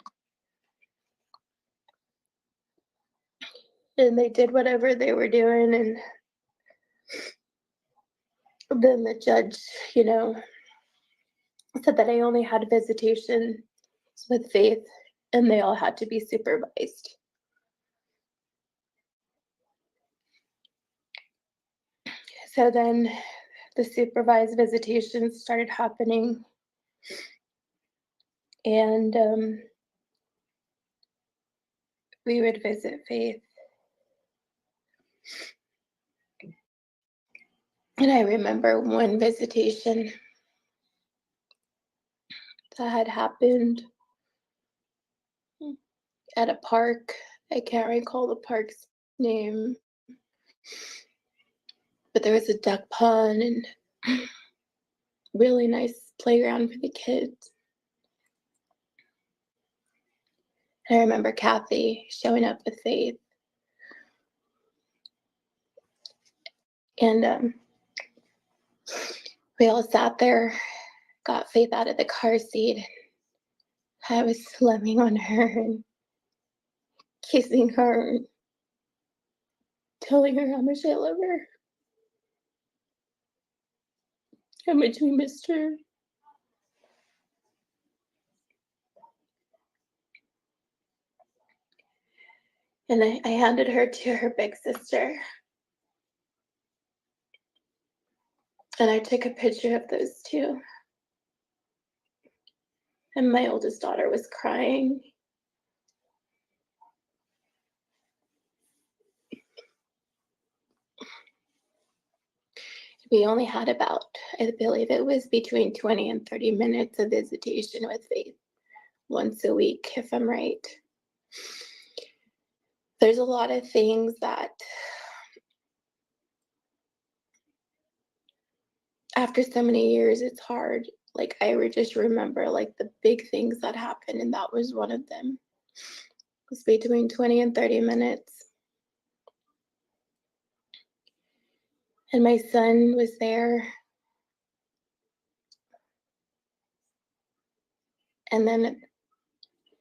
And they did whatever they were doing, and then the judge, said that I only had visitations with Faith, and they all had to be supervised. So then the supervised visitations started happening, and we would visit Faith. And I remember one visitation that had happened at a park. I can't recall the park's name, but there was a duck pond and really nice playground for the kids. And I remember Kathy showing up with Faith. And We all sat there, got Faith out of the car seat. I was loving on her and kissing her and telling her how much I love her, how much we missed her. And I handed her to her big sister. And I took a picture of those two. And my oldest daughter was crying. We only had about, I believe it was between 20 and 30 minutes of visitation with Faith once a week, if I'm right. There's a lot of things that after so many years, it's hard. Like, I would just remember like the big things that happened, and that was one of them. It was between 20 and 30 minutes. And my son was there. And then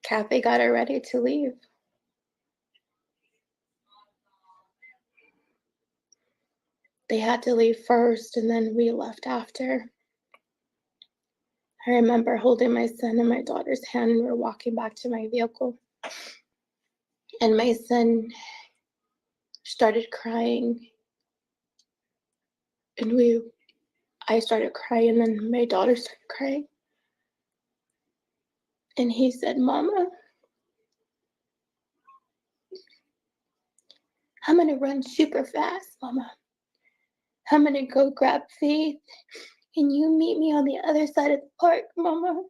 Kathy got her ready to leave. They had to leave first, and then we left after. I remember holding my son and my daughter's hand, and we're walking back to my vehicle. And my son started crying. And I started crying, and then my daughter started crying. And he said, "Mama, I'm gonna run super fast, Mama. I'm gonna go grab Faith, and you meet me on the other side of the park, Mama.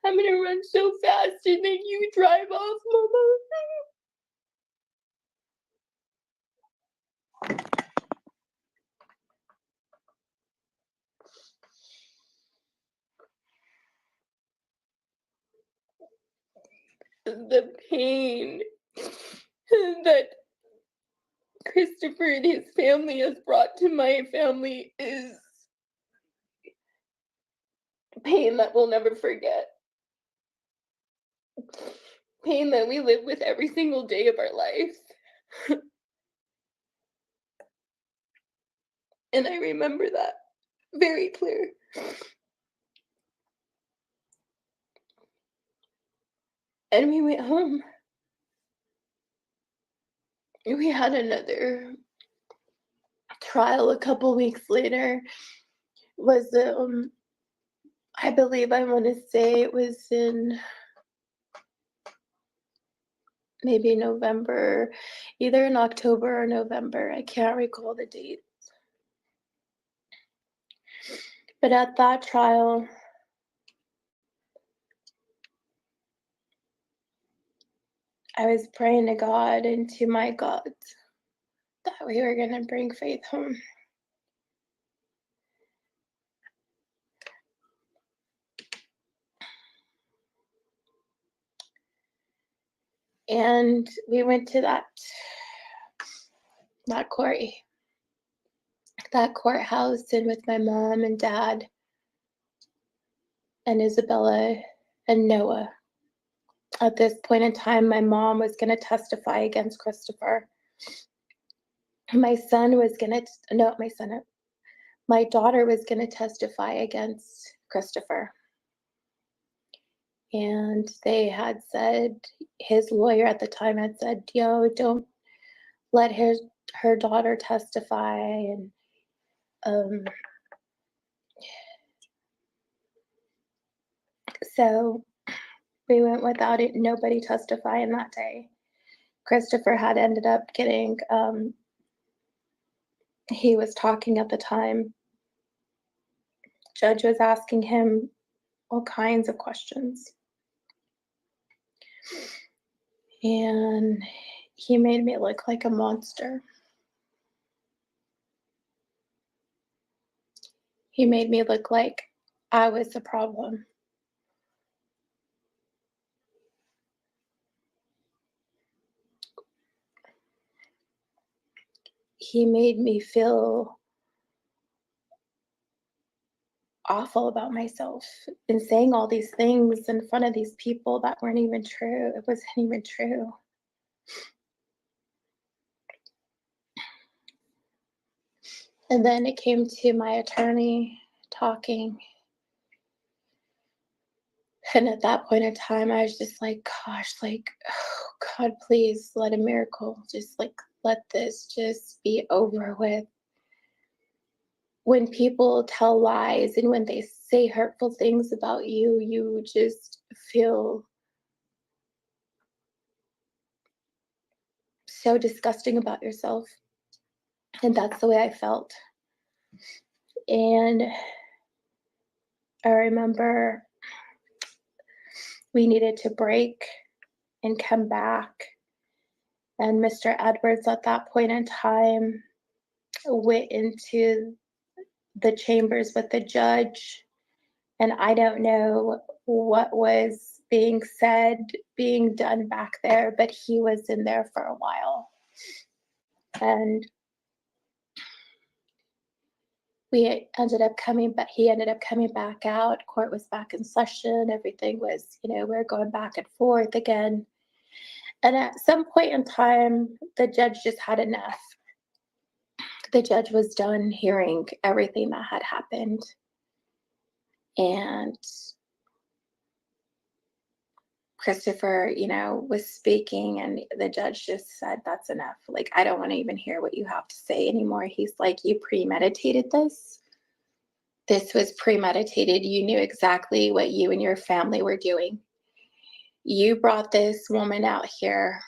I'm gonna run so fast, and then you drive off, Mama." The pain that Christopher and his family has brought to my family is pain that we'll never forget. Pain that we live with every single day of our lives. And I remember that very clear. And we went home. We had another trial a couple weeks later. Was I believe I want to say it was in maybe November, either in October or November. I can't recall the date. But at that trial, I was praying to God and to my God that we were going to bring Faith home. And we went to that courthouse, and with my mom and dad and Isabella and Noah. At this point in time, my mom was going to testify against Christopher. My daughter was going to testify against Christopher. And they had said, his lawyer at the time had said, don't let her daughter testify. And so we went without it, nobody testifying that day. Christopher had ended up getting, he was talking at the time. Judge was asking him all kinds of questions. And he made me look like a monster. He made me look like I was the problem. He made me feel awful about myself and saying all these things in front of these people that weren't even true. It wasn't even true. And then it came to my attorney talking. And at that point in time, I was just like, gosh, like, oh God, please let a miracle, just like, let this just be over with. When people tell lies and when they say hurtful things about you, you just feel so disgusting about yourself. And that's the way I felt. And I remember we needed to break and come back. And Mr. Edwards at that point in time went into the chambers with the judge. And I don't know what was being said, being done back there, but he was in there for a while. And he ended up coming back out. Court was back in session. Everything was, we were going back and forth again. And at some point in time, the judge just had enough. The judge was done hearing everything that had happened. And Christopher, was speaking, and the judge just said, that's enough. Like, I don't want to even hear what you have to say anymore. He's like, you premeditated this. This was premeditated. You knew exactly what you and your family were doing. You brought this woman out here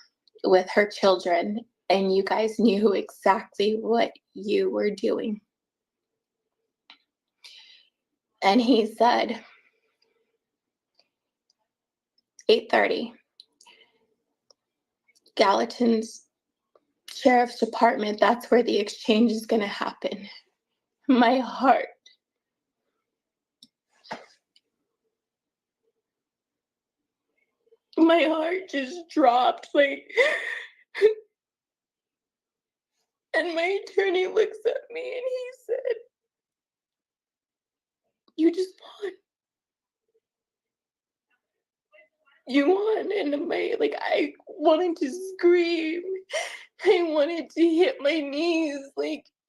with her children, and you guys knew exactly what you were doing. And he said, 8:30, Gallatin's Sheriff's Department, that's where the exchange is going to happen. My heart just dropped, like, and my attorney looks at me and he said, you just won. You won. And I wanted to scream. I wanted to hit my knees,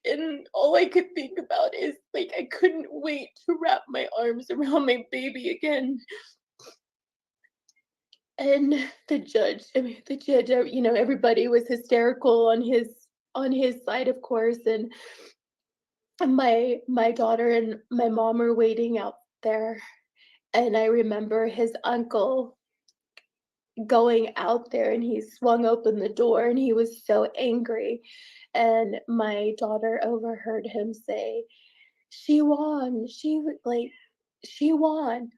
and all I could think about is, I couldn't wait to wrap my arms around my baby again. And the judge, everybody was hysterical on his side, of course, and my daughter and my mom were waiting out there. And I remember his uncle going out there, and he swung open the door, and he was so angry. And my daughter overheard him say, she won. She won.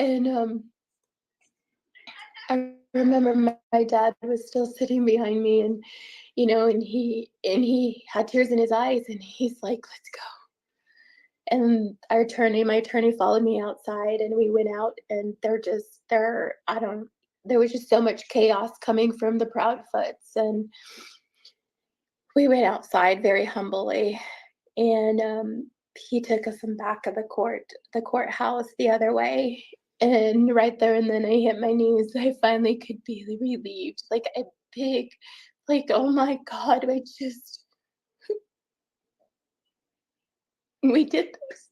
And I remember my dad was still sitting behind me, and and he had tears in his eyes, and he's like, let's go. And my attorney followed me outside, and we went out, and there was just so much chaos coming from the Proudfoots. And we went outside very humbly, and he took us in back of the courthouse the other way. And right there and then I hit my knees. I finally could be relieved, like a big, oh my God, we did this.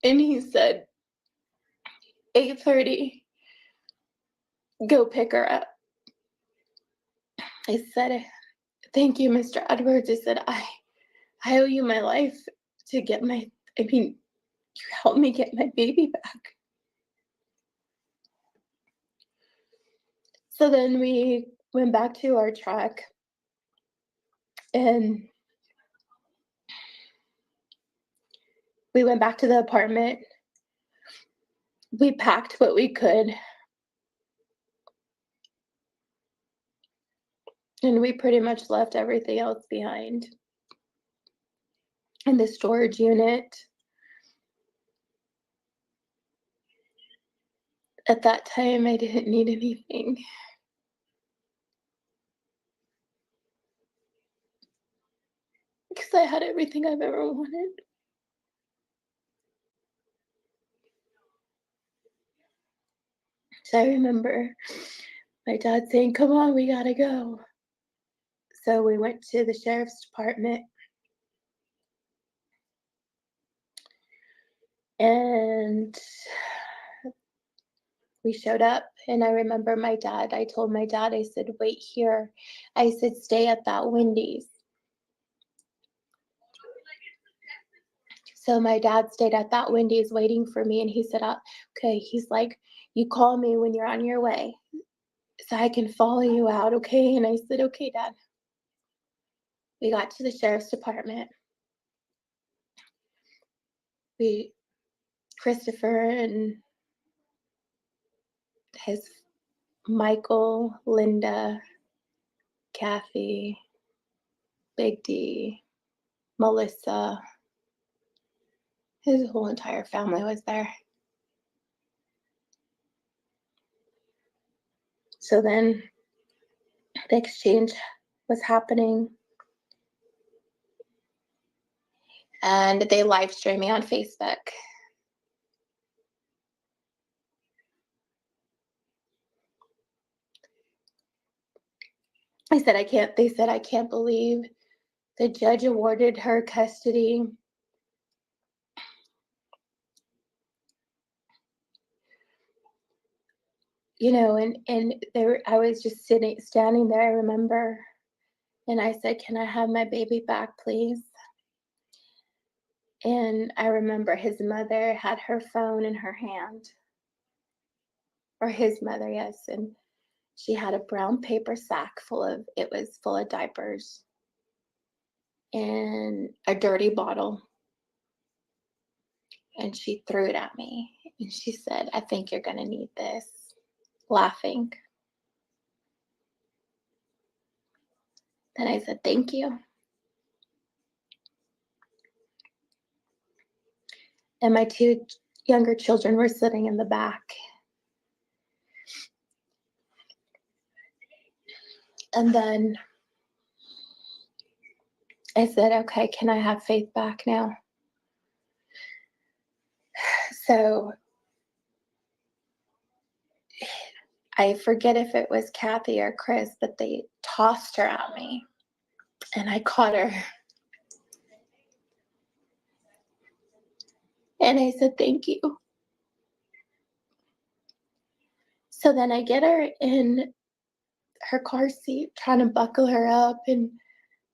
And he said, 8:30, go pick her up. I said, thank you, Mr. Edwards. I said, I owe you my life to get you helped me get my baby back. So then we went back to our truck, and we went back to the apartment. We packed what we could, and we pretty much left everything else behind in the storage unit. At that time, I didn't need anything. because I had everything I've ever wanted. So I remember my dad saying, "Come on, we gotta go." So we went to the sheriff's department, and we showed up, and I remember I told my dad, I said, "Wait here." I said, "Stay at that Wendy's." So my dad stayed at that Wendy's waiting for me, and he said, "Okay." He's like, "You call me when you're on your way so I can follow you out, okay?" And I said, "Okay, Dad." We got to the sheriff's department. Christopher and his Michael, Linda, Kathy, Big D, Melissa, his whole entire family was there. So then the exchange was happening, and they live streamed me on Facebook. They said, "I can't believe the judge awarded her custody." You know, and there I was just standing there, I remember, and I said, "Can I have my baby back, please?" And I remember his mother had her phone in her hand, or his mother, yes, and she had a brown paper sack full of diapers and a dirty bottle. And she threw it at me, and she said, "I think you're gonna need this," laughing. And I said, "Thank you." And my two younger children were sitting in the back. And then I said, "Okay, can I have Faith back now?" So I forget if it was Kathy or Chris, but they tossed her at me, and I caught her. And I said, "Thank you." So then I get her in her car seat, trying to buckle her up and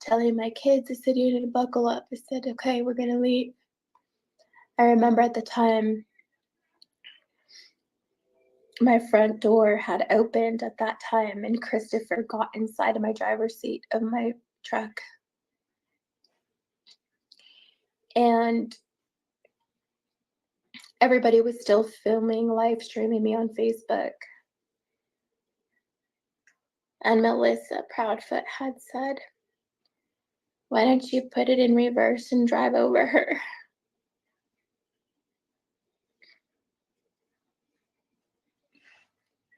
telling my kids, I said, "You need to buckle up." I said, "Okay, we're going to leave." I remember at the time, my front door had opened at that time, and Christopher got inside of my driver's seat of my truck. And everybody was still filming, live streaming me on Facebook. And Melissa Proudfoot had said, "Why don't you put it in reverse and drive over her?"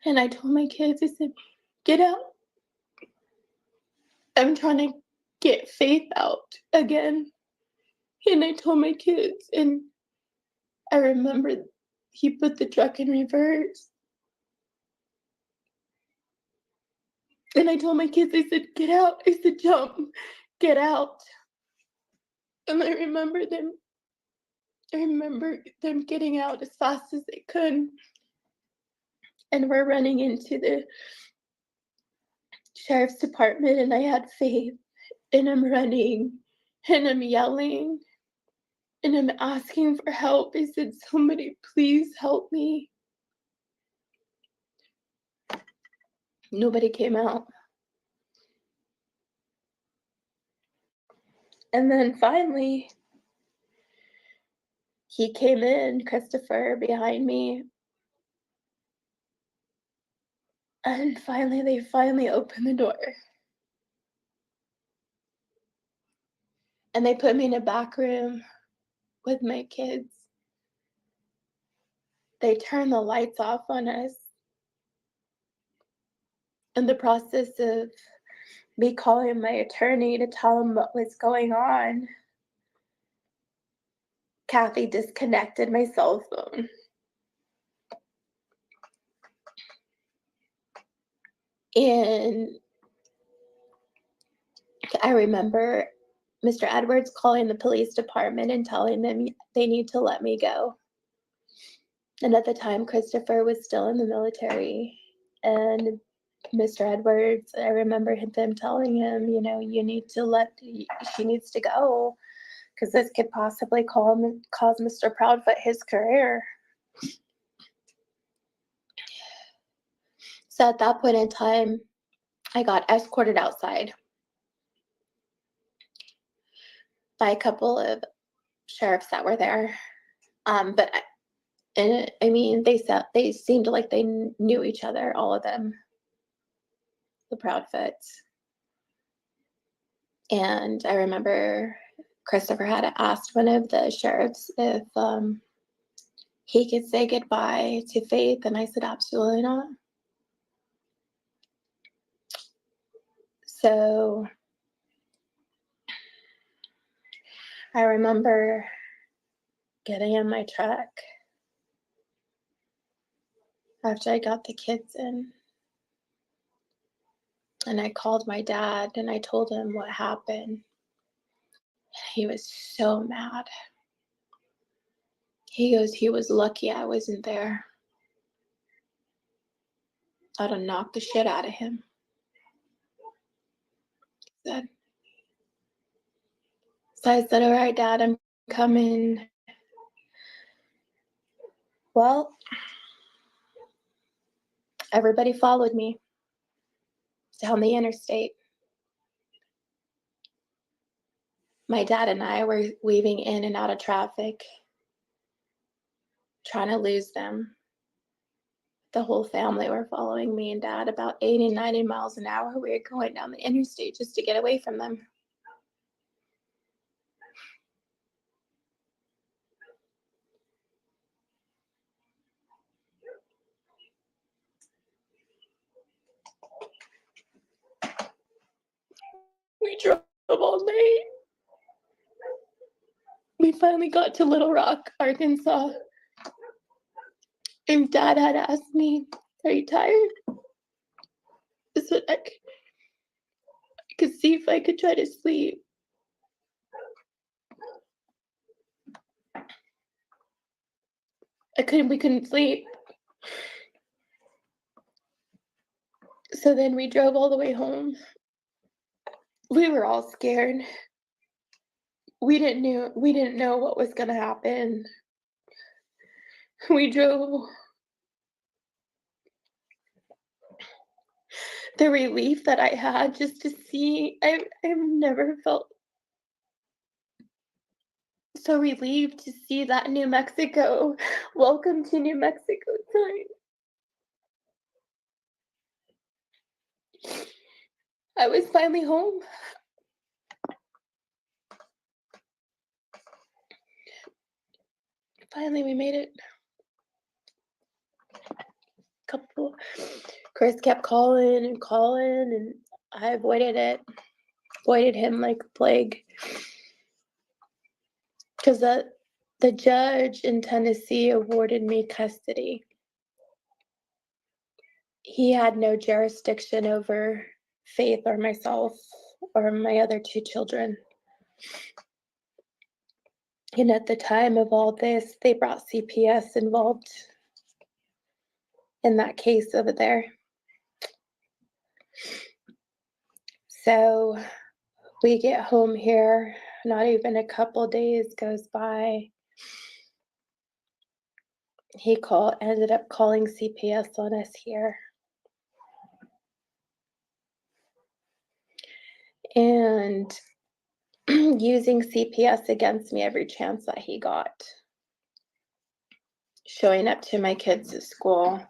And I told my kids, I said, "Get out. I'm trying to get Faith out again." And I told my kids, and I remember he put the truck in reverse. And I told my kids, I said, "Get out." I said, "Jump, get out." And I remember them getting out as fast as they could. And we're running into the sheriff's department, and I had Faith, and I'm running, and I'm yelling, and I'm asking for help. I said, "Somebody please help me." Nobody came out. And then finally, he came in, Christopher, behind me. And they finally opened the door. And they put me in a back room with my kids. They turned the lights off on us. In the process of me calling my attorney to tell him what was going on, Kathy disconnected my cell phone. And I remember Mr. Edwards calling the police department and telling them they need to let me go. And at the time, Christopher was still in the military. And Mr. Edwards, I remember them telling him, you know, she needs to go because this could possibly cause Mr. Proudfoot his career. So at that point in time, I got escorted outside by a couple of sheriffs that were there. They seemed like they knew each other, all of them, the Proudfoots. And I remember Christopher had asked one of the sheriffs if he could say goodbye to Faith, and I said, absolutely not. So I remember getting in my truck after I got the kids in, and I called my dad and I told him what happened. He was so mad. He goes, he was lucky I wasn't there. I'd have knocked the shit out of him. He said. So I said, all right, Dad, I'm coming. Well, everybody followed me down the interstate. My dad and I were weaving in and out of traffic, trying to lose them. The whole family were following me and Dad about 80, 90 miles an hour. We were going down the interstate just to get away from them. We drove all night. We finally got to Little Rock, Arkansas. And Dad had asked me, are you tired? So I could see if I could try to sleep. We couldn't sleep. So then we drove all the way home. We were all scared. We didn't know what was gonna happen. We drove. The relief that I had just to see, I've never felt so relieved to see that New Mexico. Welcome to New Mexico sign. I was finally home. Finally, we made it. Chris kept calling, and I avoided him like a plague. Because the judge in Tennessee awarded me custody. He had no jurisdiction over Faith or myself or my other two children. And at the time of all this, they brought CPS involved in that case over there. So we get home here, not even a couple days goes by. He ended up calling CPS on us here. And using CPS against me every chance that he got. Showing up to my kids at school.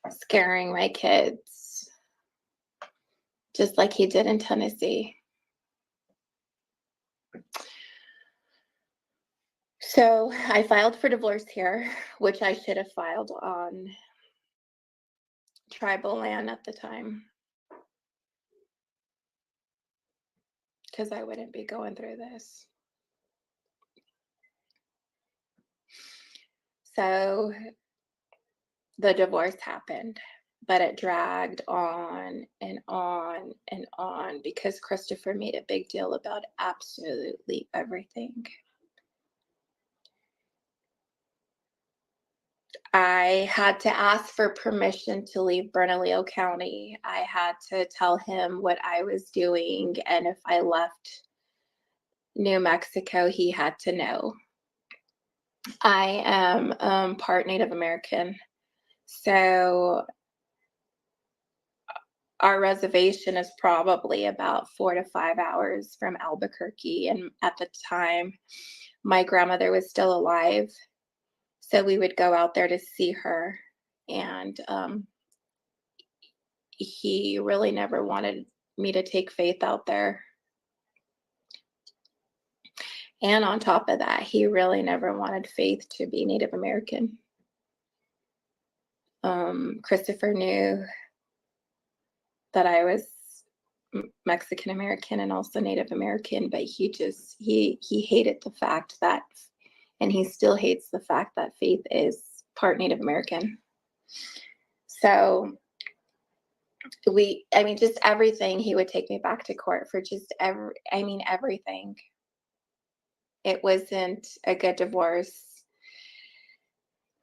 Scaring my kids. Just like he did in Tennessee. So I filed for divorce here, which I should have filed on tribal land at the time, because I wouldn't be going through this. So the divorce happened, but it dragged on and on and on because Christopher made a big deal about absolutely everything. I had to ask for permission to leave Bernalillo County. I had to tell him what I was doing, and if I left New Mexico, he had to know. I am part Native American, so our reservation is probably about 4 to 5 hours from Albuquerque, and at the time, my grandmother was still alive. So we would go out there to see her, and he really never wanted me to take Faith out there. And on top of that, he really never wanted Faith to be Native American. Christopher knew that I was Mexican American and also Native American, but he hated the fact that, and he still hates the fact that Faith is part Native American. So just everything, he would take me back to court for just everything. It wasn't a good divorce.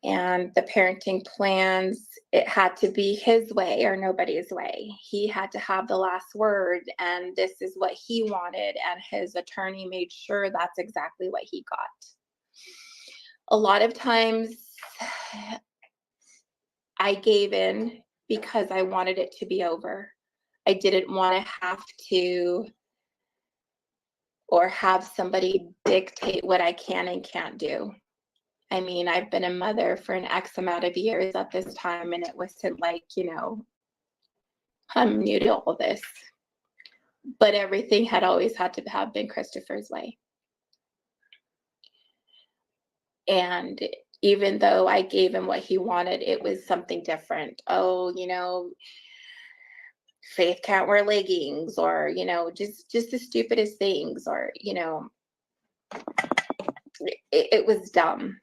And the parenting plans, it had to be his way or nobody's way. He had to have the last word, and this is what he wanted, and his attorney made sure that's exactly what he got. A lot of times I gave in because I wanted it to be over. I didn't want to have to or have somebody dictate what I can and can't do. I mean, I've been a mother for an X amount of years at this time, and it wasn't like, I'm new to all this. But everything had always had to have been Christopher's way. And even though I gave him what he wanted, it was something different. Oh, Faith can't wear leggings, or, just the stupidest things, or, it was dumb.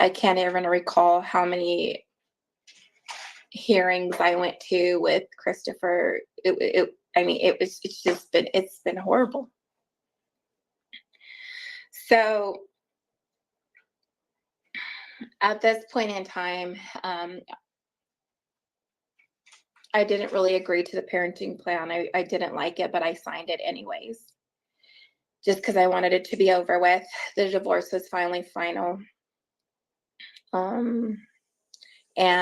I can't even recall how many hearings I went to with Christopher. It's been horrible. So at this point in time, I didn't really agree to the parenting plan. I didn't like it, but I signed it anyways, just because I wanted it to be over with. The divorce was finally final. And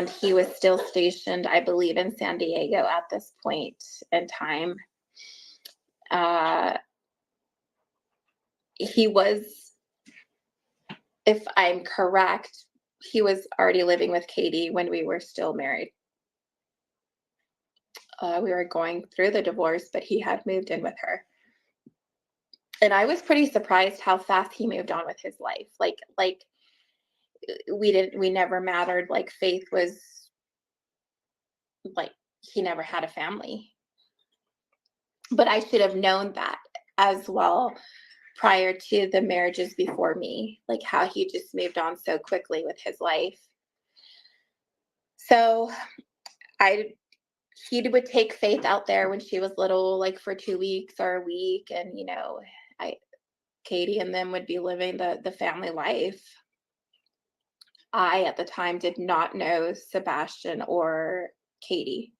he was still stationed, I believe, in San Diego at this point in time. He was, if I'm correct, he was already living with Katie when we were still married. We were going through the divorce, but he had moved in with her. And I was pretty surprised how fast he moved on with his life. Like we never mattered. Like Faith was, like, he never had a family. But I should have known that as well prior to the marriages before me, like how he just moved on so quickly with his life. So he would take Faith out there when she was little, like for 2 weeks or a week, and Katie and them would be living the family life. I at the time did not know Sebastian or Katie.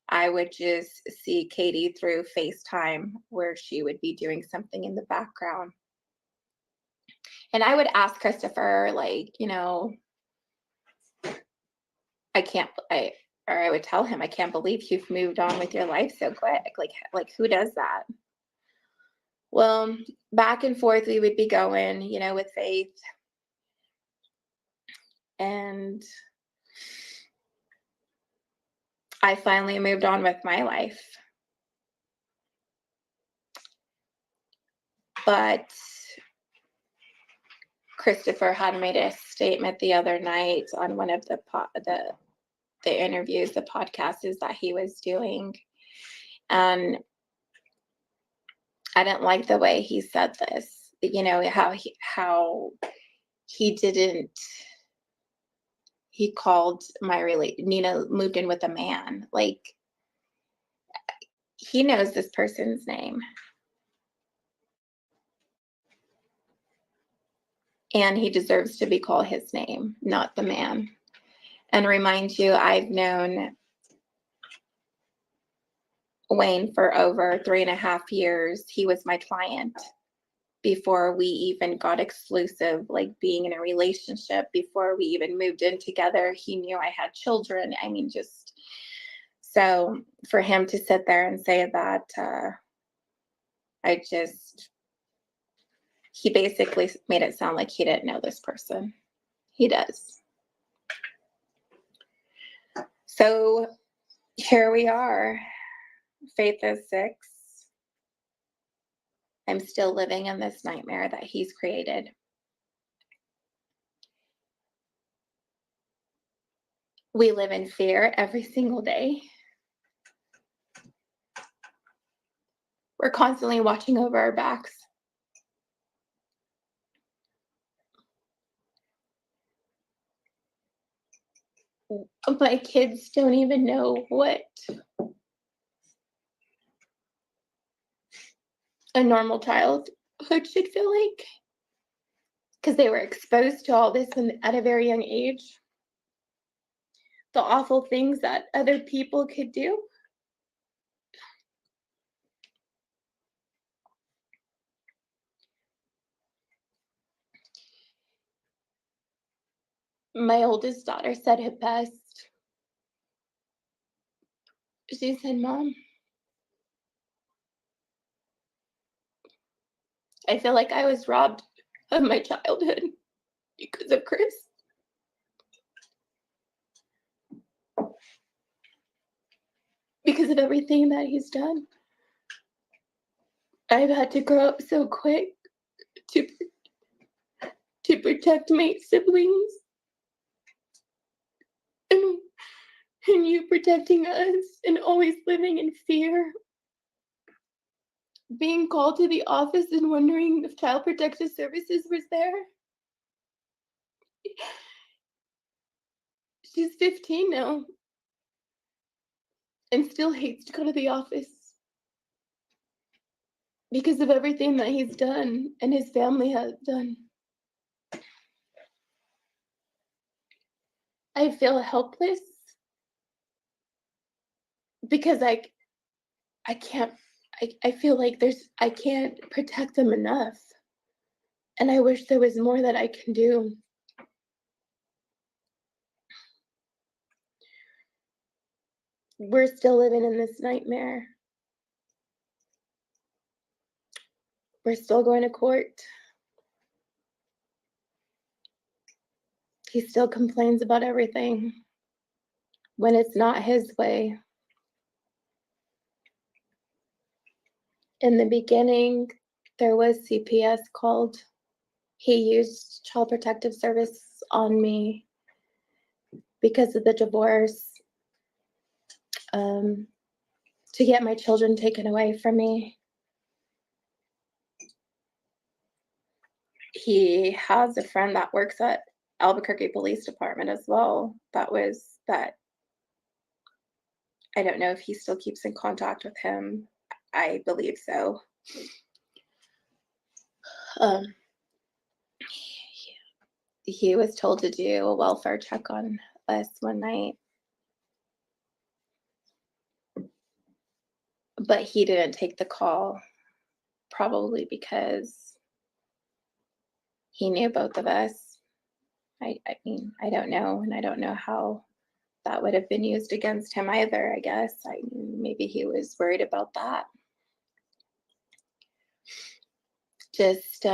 I would just see Katie through FaceTime, where she would be doing something in the background. And I would ask Christopher, like, I would tell him, I can't believe you've moved on with your life so quick. Like who does that? Well, back and forth we would be going, with Faith. And I finally moved on with my life. But Christopher had made a statement the other night on one of the the interviews, the podcasts that he was doing. And I didn't like the way he said this, you know, how he didn't, he called Nina moved in with a man. Like, he knows this person's name. And he deserves to be called his name, not the man. And remind you, I've known Wayne for over 3.5 years. He was my client before we even got exclusive, like being in a relationship, before we even moved in together. He knew I had children. I mean, just so for him to sit there and say that, he basically made it sound like he didn't know this person. He does. So here we are. Faith is 6. I'm still living in this nightmare that he's created. We live in fear every single day. We're constantly watching over our backs. My kids don't even know what a normal childhood should feel like, because they were exposed to all this at a very young age. The awful things that other people could do. My oldest daughter said it best. She said, "Mom, I feel like I was robbed of my childhood because of Chris." Because of everything that he's done. I've had to grow up so quick to protect my siblings. And you protecting us and always living in fear. Being called to the office and wondering if Child Protective Services was there. She's 15 now and still hates to go to the office because of everything that he's done and his family has done. I feel helpless because I feel like I can't protect them enough. And I wish there was more that I can do. We're still living in this nightmare. We're still going to court. He still complains about everything when it's not his way. In the beginning, there was CPS called. He used Child Protective Service on me because of the divorce, to get my children taken away from me. He has a friend that works at Albuquerque Police Department as well. That I don't know if he still keeps in contact with him. I believe so. He was told to do a welfare check on us one night, but he didn't take the call, probably because he knew both of us. I mean, I don't know, and I don't know how that would have been used against him either, I guess. I mean, maybe he was worried about that. Just,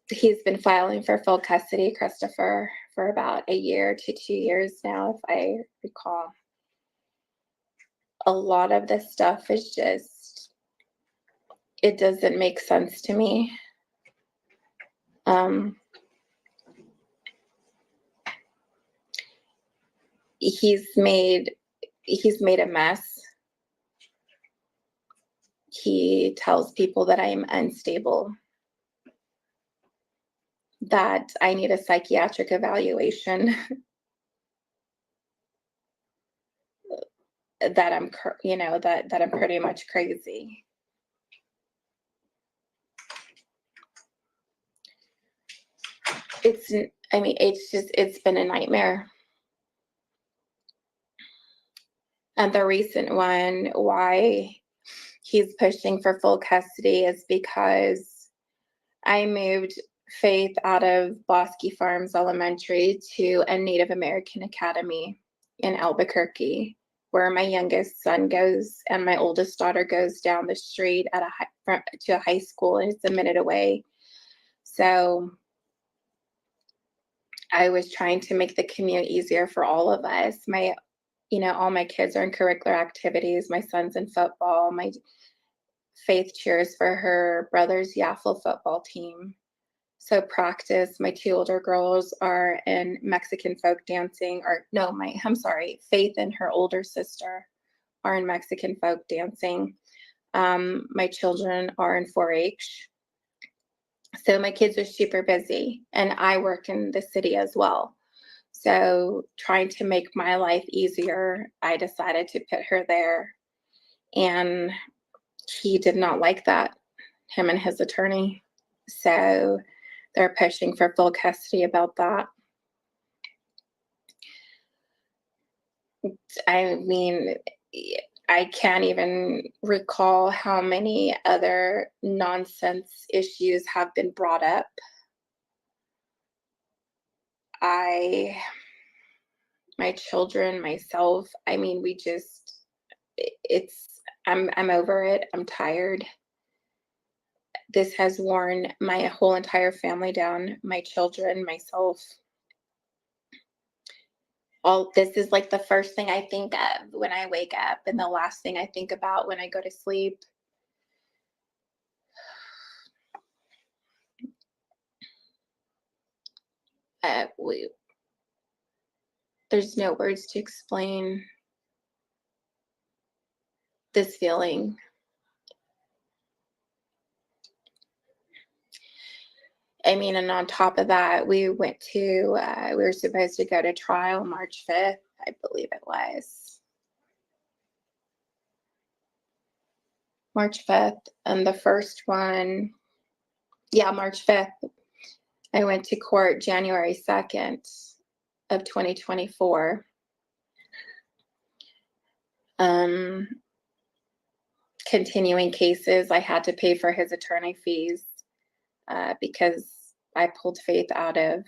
he's been filing for full custody, Christopher, for about 1 year to 2 years now, if I recall. A lot of this stuff is just, it doesn't make sense to me. he's made a mess. He tells people that I am unstable, that I need a psychiatric evaluation, that I'm, that I'm pretty much crazy. It's been a nightmare. And the recent one, why he's pushing for full custody, is because I moved Faith out of Bosque Farms Elementary to a Native American academy in Albuquerque, where my youngest son goes and my oldest daughter goes down the street to a high school, and it's a minute away. So I was trying to make the commute easier for all of us. All my kids are in curricular activities. My son's in football. My Faith cheers for her brother's Yaffle football team. So practice. My 2 older girls are in Mexican folk dancing, Faith and her older sister are in Mexican folk dancing. My children are in 4-H. So my kids are super busy, and I work in the city as well. So trying to make my life easier, I decided to put her there. And he did not like that, him and his attorney. So they're pushing for full custody about that. I mean, I can't even recall how many other nonsense issues have been brought up. My children, myself, I'm over it. I'm tired. This has worn my whole entire family down, my children, myself. This is like the first thing I think of when I wake up, and the last thing I think about when I go to sleep. There's no words to explain this feeling. And on top of that, we were supposed to go to trial March 5th, I believe it was. March 5th. And the first one, March 5th. I went to court January 2nd of 2024. Continuing cases, I had to pay for his attorney fees because I pulled Faith out of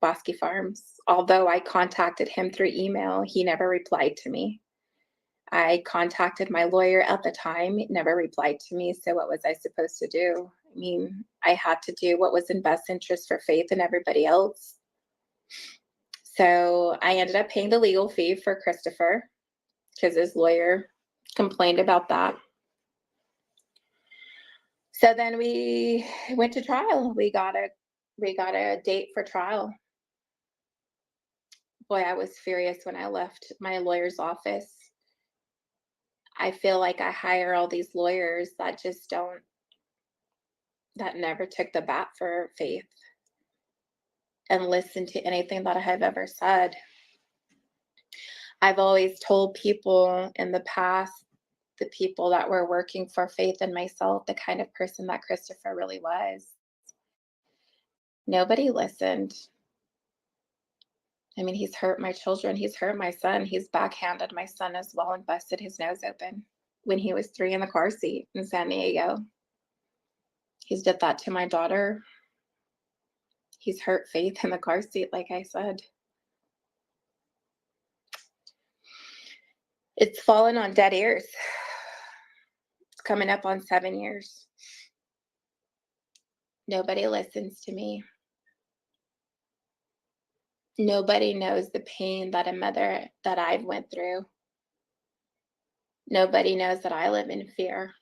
Bosque Farms. Although I contacted him through email, he never replied to me. I contacted my lawyer at the time, never replied to me. So what was I supposed to do? I had to do what was in best interest for Faith and everybody else. So I ended up paying the legal fee for Christopher because his lawyer complained about that. So then we went to trial. We got a date for trial. Boy, I was furious when I left my lawyer's office. I feel like I hire all these lawyers that never took the bat for Faith and listened to anything that I have ever said. I've always told people in the past, the people that were working for Faith and myself, the kind of person that Christopher really was. Nobody listened. He's hurt my children. He's hurt my son. He's backhanded my son as well and busted his nose open when he was 3 in the car seat in San Diego. He's did that to my daughter. He's hurt Faith in the car seat, like I said. It's fallen on dead ears. It's coming up on 7 years. Nobody listens to me. Nobody knows the pain that I've went through. Nobody knows that I live in fear.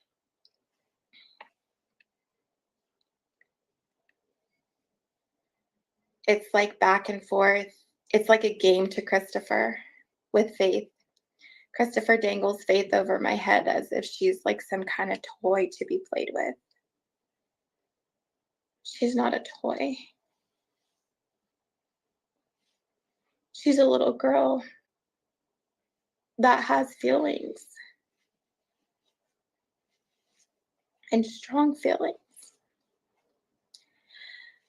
It's like back and forth. It's like a game to Christopher. with Faith. Christopher dangles Faith over my head as if she's like some kind of toy to be played with. She's not a toy. She's a little girl that has feelings and strong feelings.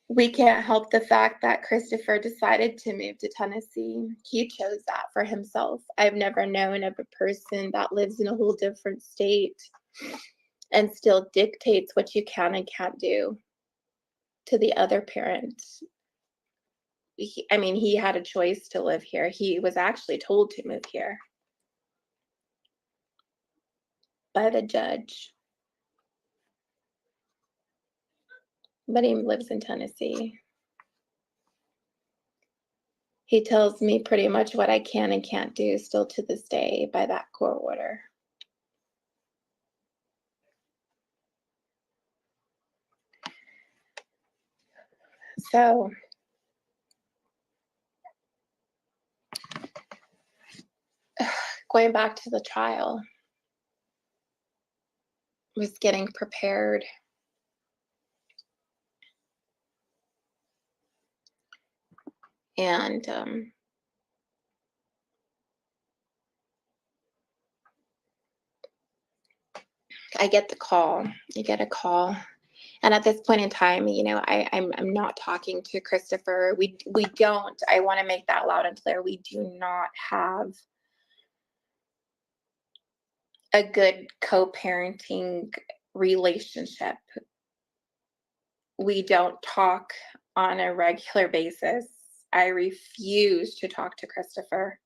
We can't help the fact that Christopher decided to move to Tennessee. He chose that for himself. I've never known of a person that lives in a whole different state and still dictates what you can and can't do to the other parent. He had a choice to live here. He was actually told to move here by the judge. But he lives in Tennessee. He tells me pretty much what I can and can't do still to this day by that court order. So going back to the trial, was getting prepared. And I get the call. You get a call. And at this point in time, I'm not talking to Christopher. We don't, I want to make that loud and clear. We do not have a good co-parenting relationship. We don't talk on a regular basis. I refuse to talk to Christopher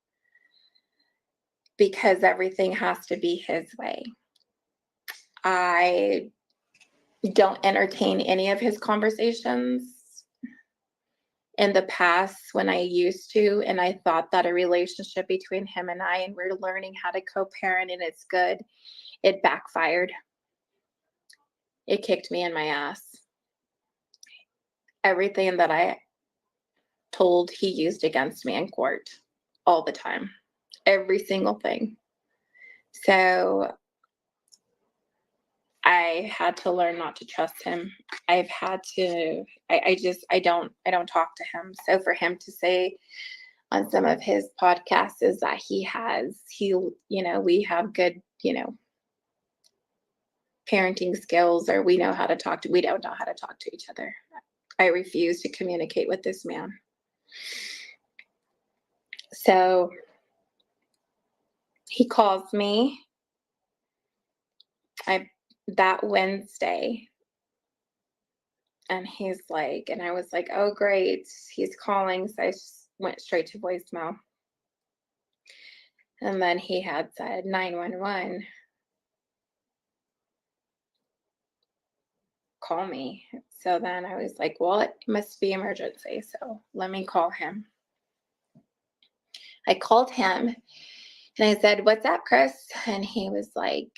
because everything has to be his way. I don't entertain any of his conversations. In the past, when I used to, and I thought that a relationship between him and I, and we're learning how to co-parent and it's good, it backfired. It kicked me in my ass. Everything that I told, he used against me in court all the time. Every single thing. So I had to learn not to trust him. I've had to, I don't talk to him. So for him to say on some of his podcasts is that we have good, parenting skills, or we don't know how to talk to each other. I refuse to communicate with this man. So he calls me that Wednesday, and he's like, and I was like, oh great, he's calling. So I just went straight to voicemail. And then he had said 911, call me. So then I was like, well, it must be emergency, so let me call him. I called him and I said, what's up, Chris? And he was like,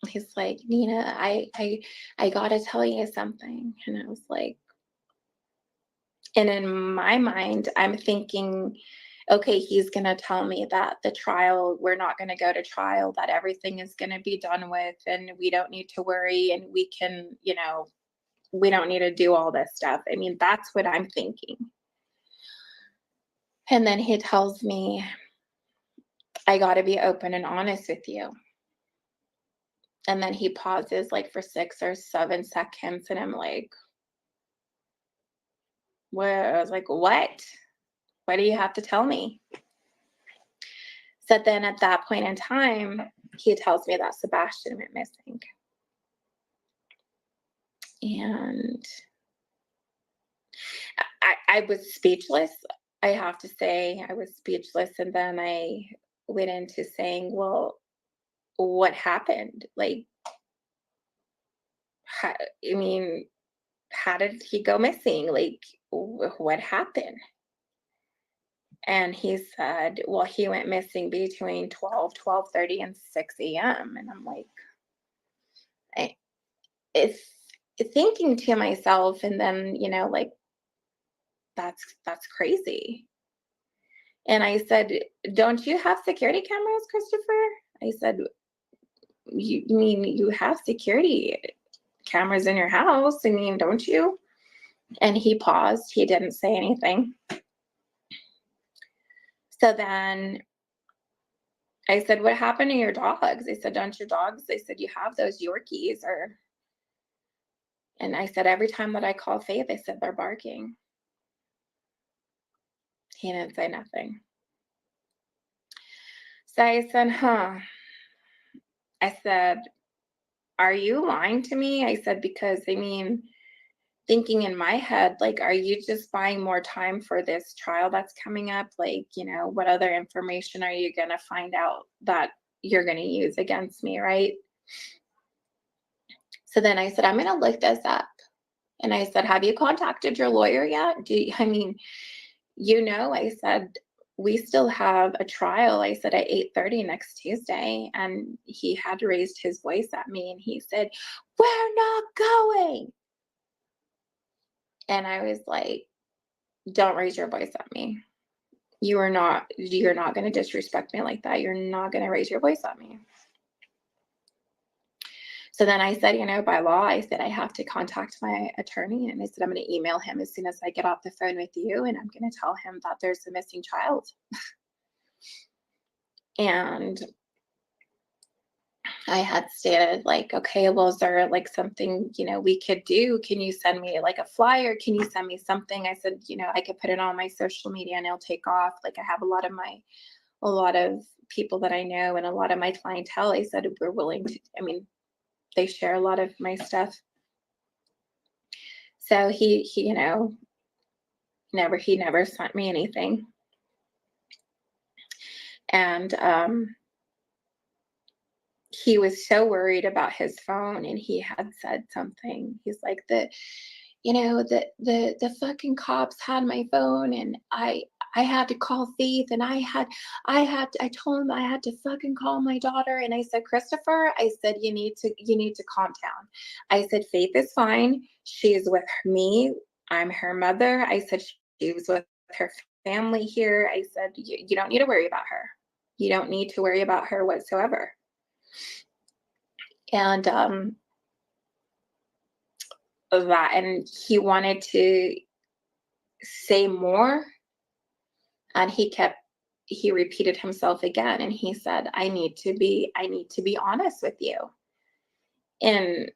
he's like, Nina, I gotta tell you something. And I was like, and in my mind, I'm thinking, okay, he's gonna tell me that the trial, we're not gonna go to trial, that everything is gonna be done with, and we don't need to worry, and we can, we don't need to do all this stuff. That's what I'm thinking. And then he tells me, I gotta be open and honest with you. And then he pauses like for 6 or 7 seconds, and I'm like, well, I was like, what? What do you have to tell me? So then at that point in time, he tells me that Sebastian went missing. And I was speechless. I have to say, I was speechless. And then I went into saying, well, what happened? Like, how did he go missing? Like, what happened? And he said, well, he went missing between 12:30 and 6 a.m. And I'm like, it's thinking to myself, and then, like, that's crazy. And I said, don't you have security cameras, Christopher? I said, you mean you have security cameras in your house? I mean, don't you? And he paused. He didn't say anything. So then I said, what happened to your dogs? I said, don't your dogs? I said, you have those Yorkies or, and I said, every time that I call Faith, I said, they're barking. He didn't say nothing. So I said, huh. I said, are you lying to me? I said, because I mean, thinking in my head, like, are you just buying more time for this trial that's coming up? Like, you know, what other information are you going to find out that you're going to use against me, right? So then I said, I'm going to look this up. And I said, have you contacted your lawyer yet? I mean, you know, I said, we still have a trial, I said, at 8:30 next Tuesday. And he had raised his voice at me and he said, we're not going. And I was like, don't raise your voice at me. You're not going to disrespect me like that. You're not going to raise your voice at me. So then I said, you know, by law, I said, I have to contact my attorney. And I said, I'm going to email him as soon as I get off the phone with you. And I'm going to tell him that there's a missing child. And I had stated like, okay, well, is there like something, you know, we could do? Can you send me like a flyer? Can you send me something? I said, you know, I could put it on my social media and it'll take off. Like I have a lot of people that I know and a lot of my clientele. I said, we're willing to, I mean, they share a lot of my stuff. So he, you know, he never sent me anything. And, he was so worried about his phone and he had said something. He's like, you know, the fucking cops had my phone and I had to call Faith and I told him I had to fucking call my daughter. And I said, Christopher, I said, you need to calm down. I said, Faith is fine. She's with me. I'm her mother. I said, she was with her family here. I said, you don't need to worry about her. You don't need to worry about her whatsoever. And and he wanted to say more, and he repeated himself again, and he said, I need to be honest with you. And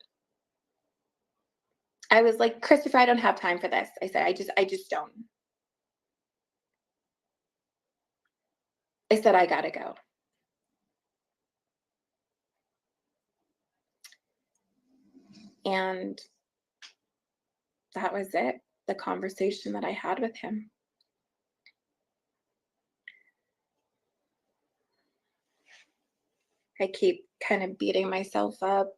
I was like, Christopher, I don't have time for this. I said, I just don't. I said, I gotta go. And that was it, the conversation that I had with him. I keep kind of beating myself up.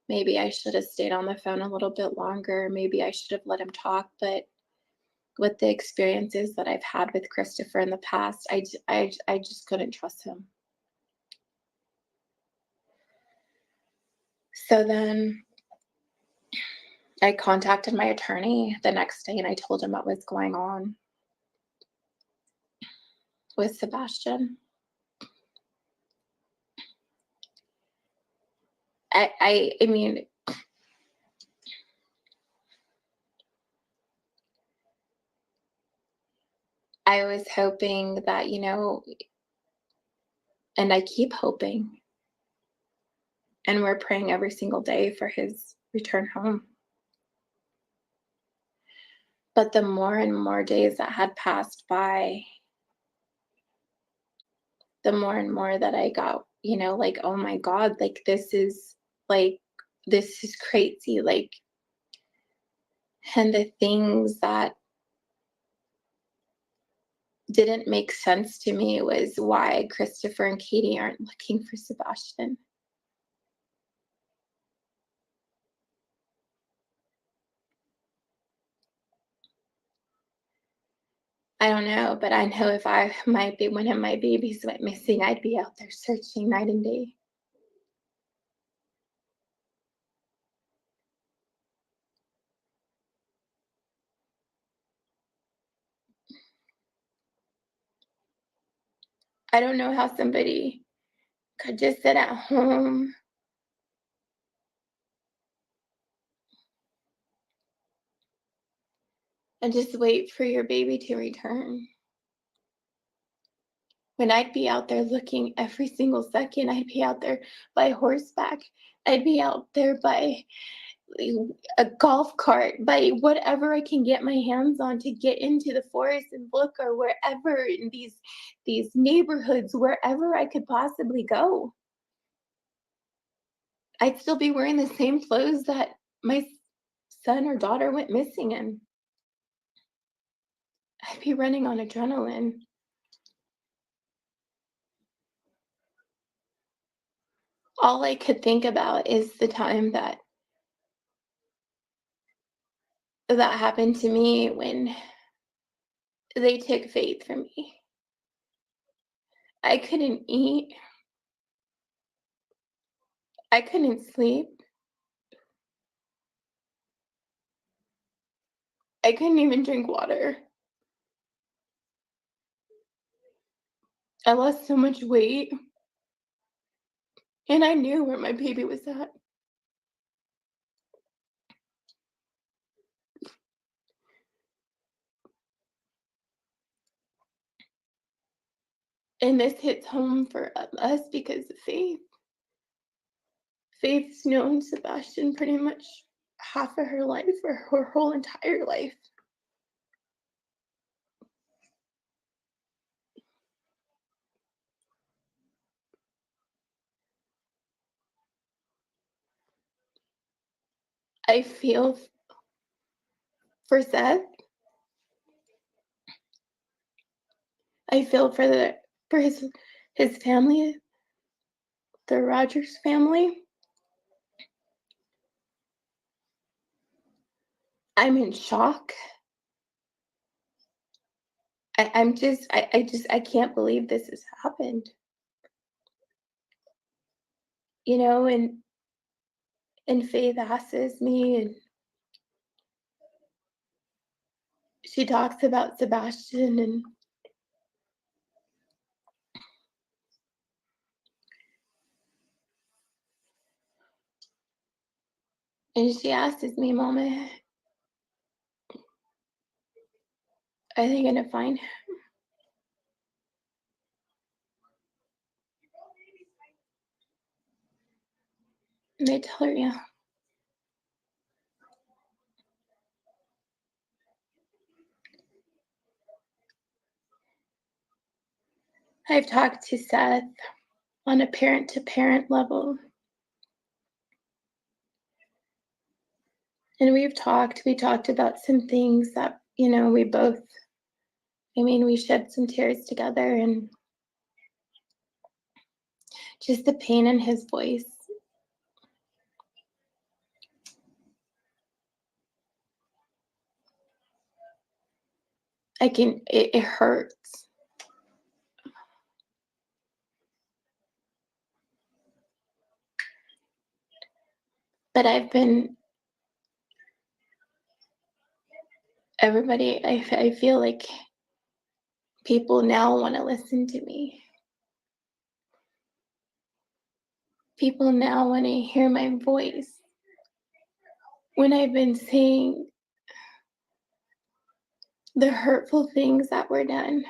Maybe I should have stayed on the phone a little bit longer. Maybe I should have let him talk. But with the experiences that I've had with Christopher in the past, I just couldn't trust him. So then I contacted my attorney the next day and I told him what was going on with Sebastian. I mean, I was hoping that, you know, and I keep hoping, and we're praying every single day for his return home. But the more and more days that had passed by, the more and more that I got, you know, like, oh my God, like this is crazy. Like, and the things that didn't make sense to me was why Christopher and Katie aren't looking for Sebastian. I don't know, but I know if I might be one of my babies went missing, I'd be out there searching night and day. I don't know how somebody could just sit at home and just wait for your baby to return. When I'd be out there looking every single second, I'd be out there by horseback. I'd be out there by a golf cart, by whatever I can get my hands on to get into the forest and look, or wherever in these neighborhoods, wherever I could possibly go. I'd still be wearing the same clothes that my son or daughter went missing in. I'd be running on adrenaline. All I could think about is the time that happened to me, when they took Faith from me. I couldn't eat. I couldn't sleep. I couldn't even drink water. I lost so much weight. And I knew where my baby was at. And this hits home for us because of Faith. Faith's known Sebastian pretty much half of her life, or her whole entire life. I feel for Seth. I feel for his family, the Rogers family. I'm in shock. I can't believe this has happened. You know, and Faith asks me, and she talks about Sebastian, and she asks me, Mama, are they gonna find him? And I tell her, yeah. I've talked to Seth on a parent-to-parent level. And we talked about some things that, we both, we shed some tears together, and just the pain in his voice. It hurts. But I feel like people now want to listen to me. People now want to hear my voice when I've been saying the hurtful things that were done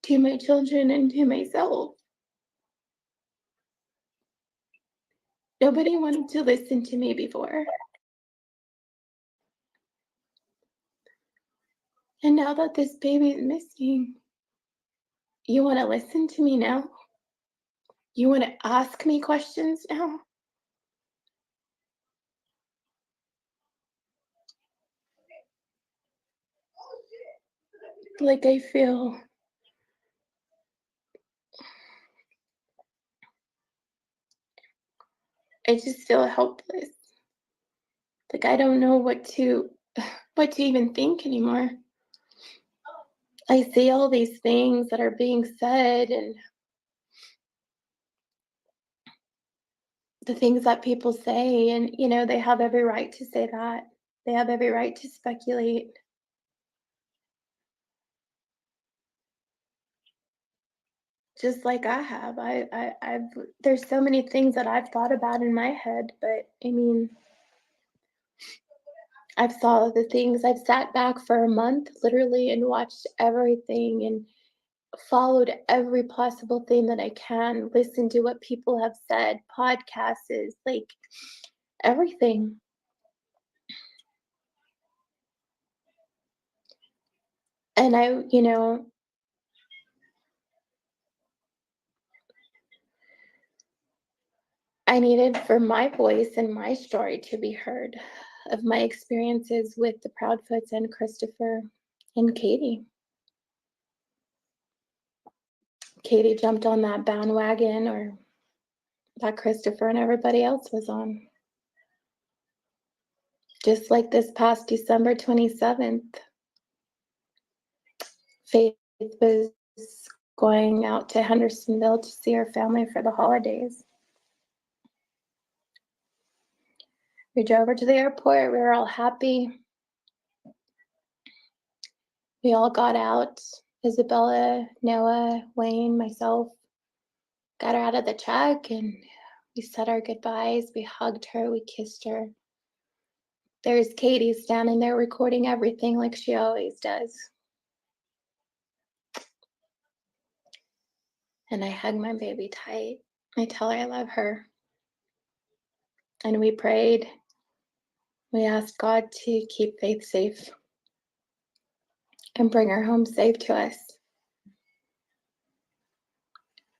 to my children and to myself. Nobody wanted to listen to me before. And now that this baby is missing, you want to listen to me now? You want to ask me questions now? Like I just feel helpless. Like I don't know what to even think anymore. I see all these things that are being said, and the things that people say, and they have every right to say that. They have every right to speculate. just like I have. I've there's so many things that I've thought about in my head, but I mean, I've saw the things. I've sat back for a month literally and watched everything and followed every possible thing that I can, listened to what people have said, podcasts, like everything. And I, I needed for my voice and my story to be heard of my experiences with the Proudfoots and Christopher and Katie. Katie jumped on that bandwagon or that Christopher and everybody else was on. Just like this past December 27th, Faith was going out to Hendersonville to see her family for the holidays. We drove her to the airport. We were all happy. We all got out. Isabella, Noah, Wayne, myself, got her out of the truck and we said our goodbyes. We hugged her. We kissed her. There's Katie standing there recording everything like she always does. And I hug my baby tight. I tell her I love her. And we prayed. We asked God to keep Faith safe and bring her home safe to us.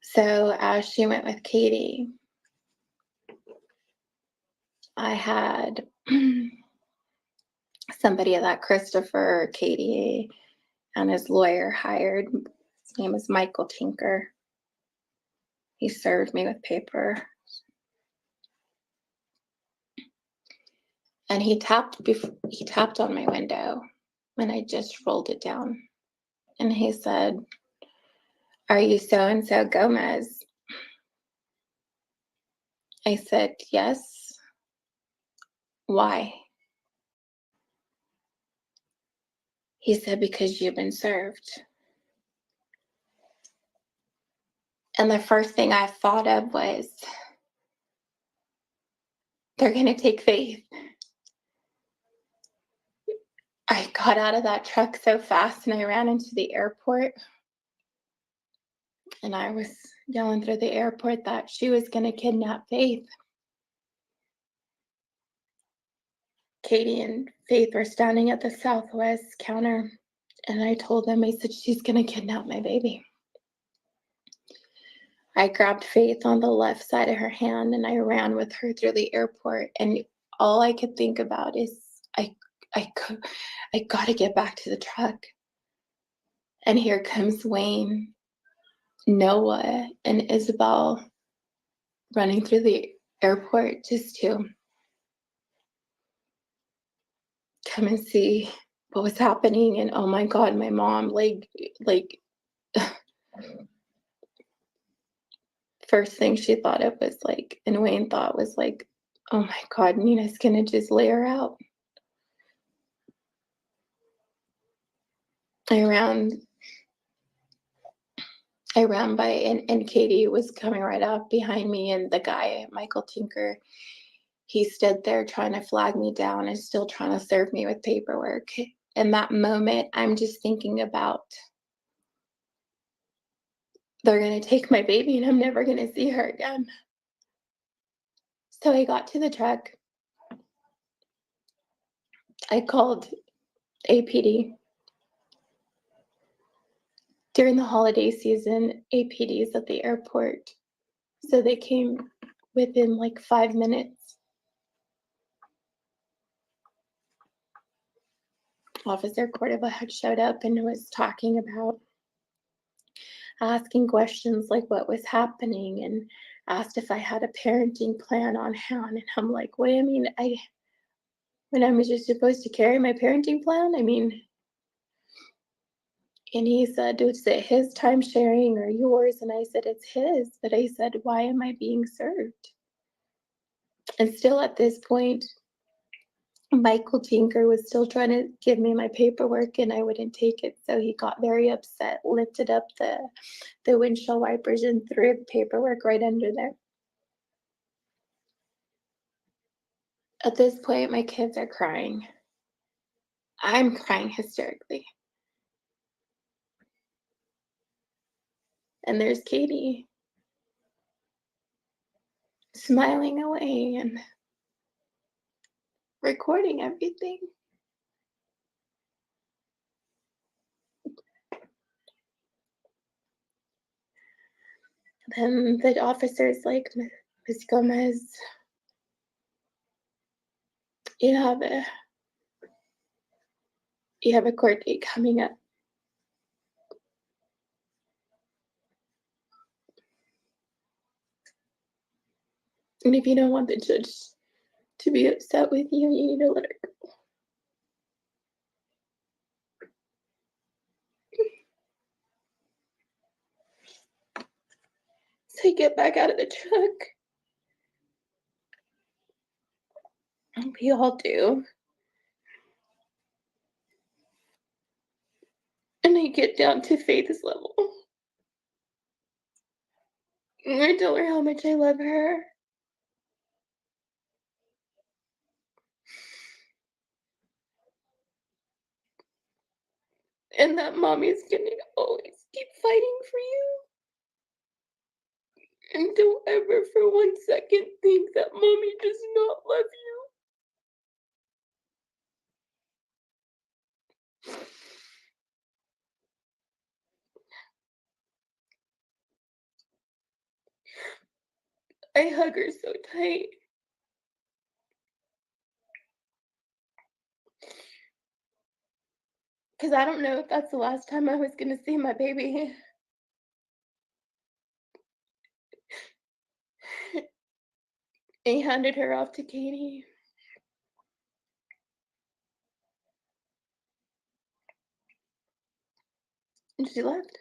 So as she went with Katie, I had somebody that Christopher, Katie, and his lawyer hired. His name is Michael Tinker. He served me with paper. And he tapped on my window and I just rolled it down. And he said, "Are you so-and-so Gomez?" I said, "Yes." "Why?" He said, "Because you've been served." And the first thing I thought of was, they're going to take Faith. I got out of that truck so fast and I ran into the airport. And I was yelling through the airport that she was going to kidnap Faith. Katie and Faith were standing at the Southwest counter. And I told them, I said, "She's going to kidnap my baby." I grabbed Faith on the left side of her hand and I ran with her through the airport. And all I could think about is, I got to get back to the truck. And here comes Wayne, Noah, and Isabel running through the airport just to come and see what was happening. And oh my God, my mom, like first thing she thought of was like, and Wayne thought was like, oh my God, Nina's gonna just lay her out. I ran by, and Katie was coming right up behind me, and the guy, Michael Tinker, he stood there trying to flag me down and still trying to serve me with paperwork. In that moment, I'm just thinking about, they're going to take my baby and I'm never going to see her again. So I got to the truck. I called APD. During the holiday season, APD's at the airport. So they came within like 5 minutes. Officer Cordova had showed up and was talking about asking questions like what was happening and asked if I had a parenting plan on hand. And I'm like, wait, I mean, when I'm just supposed to carry my parenting plan? I mean, and he said, is it his time sharing or yours? And I said, it's his. But I said, why am I being served? And still at this point, Michael Tinker was still trying to give me my paperwork and I wouldn't take it. So he got very upset, lifted up the windshield wipers and threw the paperwork right under there. At this point, my kids are crying. I'm crying hysterically. And there's Katie smiling away and recording everything. Then the officer's like, Ms. Gomez, you have a court date coming up. And if you don't want the judge to be upset with you, you need to let her go. So I get back out of the truck. We all do. And I get down to Faith's level. And I tell her how much I love her. And that mommy's gonna always keep fighting for you. And don't ever for 1 second think that mommy does not love you. I hug her so tight. Because I don't know if that's the last time I was going to see my baby. I handed her off to Katie. And she left.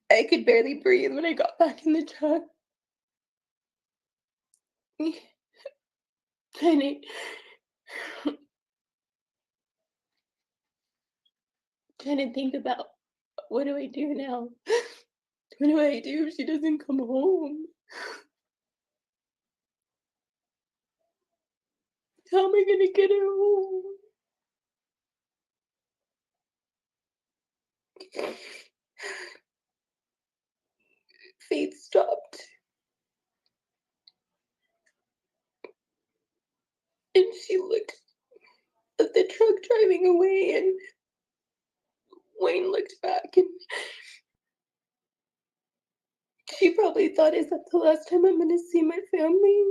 I could barely breathe when I got back in the truck. Trying to think about, what do I do now? What do I do if she doesn't come home? How am I gonna get her home? Faith stopped. And she looked at the truck driving away, and Wayne looked back, and she probably thought, is that the last time I'm gonna see my family?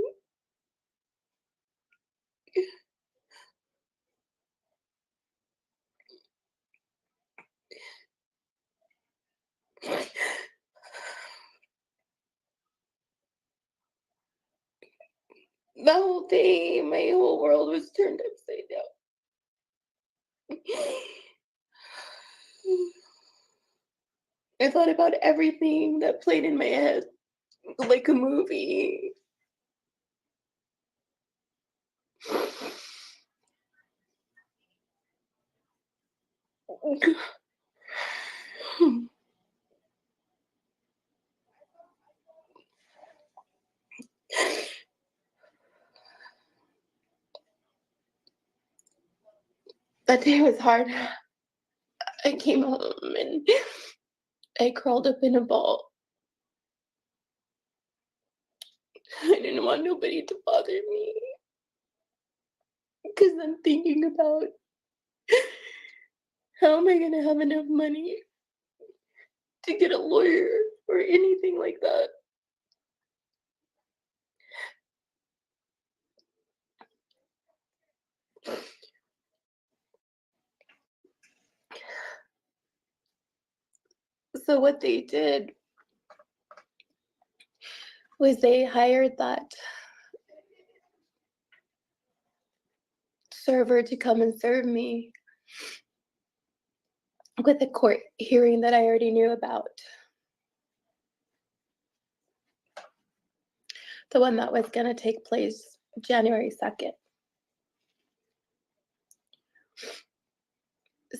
That whole day, my whole world was turned upside down. I thought about everything that played in my head, like a movie. That day was hard. I came home and I crawled up in a ball. I didn't want nobody to bother me because I'm thinking about, how am I going to have enough money to get a lawyer or anything like that? So what they did was they hired that server to come and serve me with a court hearing that I already knew about. the one that was going to take place January 2nd.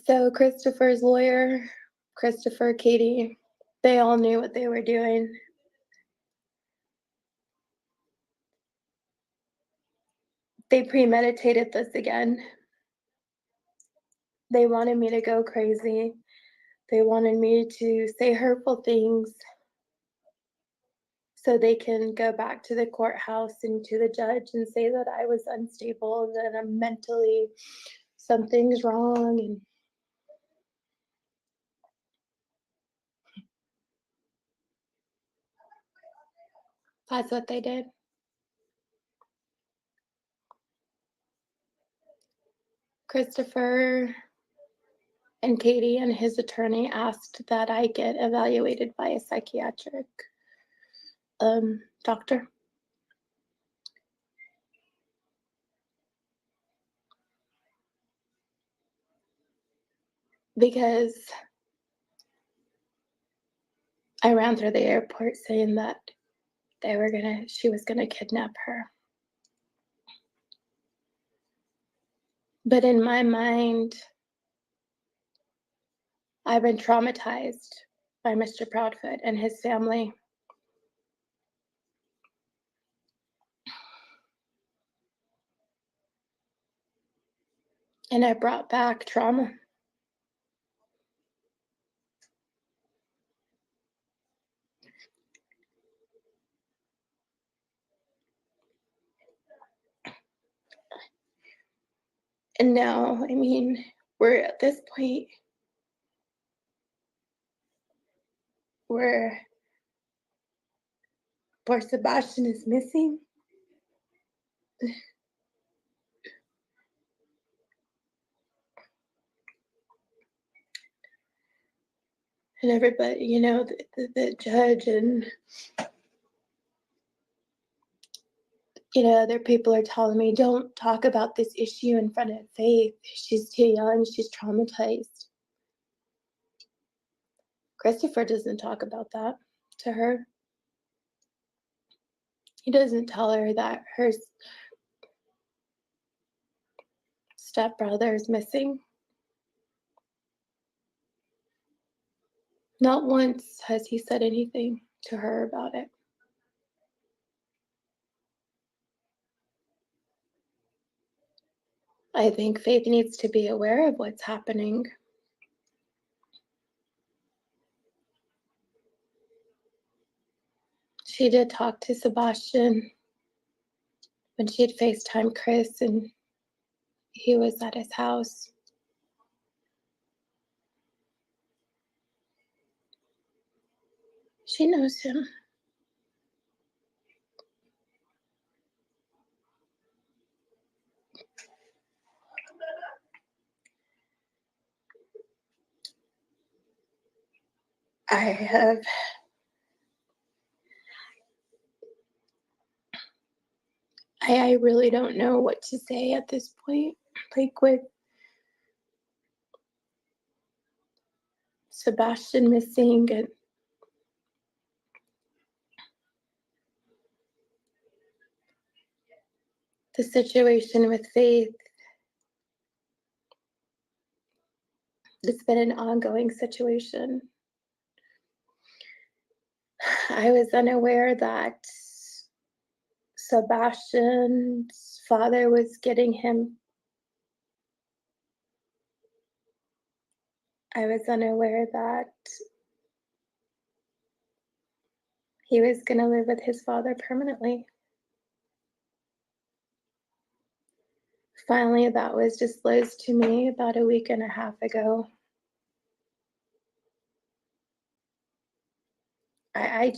So Christopher's lawyer, Christopher, Katie, they all knew what they were doing. They premeditated this again. They wanted me to go crazy. They wanted me to say hurtful things so they can go back to the courthouse and to the judge and say that I was unstable, that I'm mentally, something's wrong. And that's what they did. Christopher and Katie and his attorney asked that I get evaluated by a psychiatric doctor. Because I ran through the airport saying that she was gonna kidnap her. But in my mind, I've been traumatized by Mr. Proudfoot and his family. And I brought back trauma. And now, I mean, we're at this point where poor Sebastian is missing. And everybody, you know, the judge and, you know, other people are telling me, don't talk about this issue in front of Faith. She's too young, she's traumatized. Christopher doesn't talk about that to her. He doesn't tell her that her stepbrother is missing. Not once has he said anything to her about it. I think Faith needs to be aware of what's happening. She did talk to Sebastian when she had FaceTimed Chris and he was at his house. She knows him. I really don't know what to say at this point. Like with Sebastian missing and the situation with Faith, it's been an ongoing situation. I was unaware that Sebastian's father was getting him. I was unaware that he was going to live with his father permanently. Finally, that was disclosed to me about a week and a half ago. I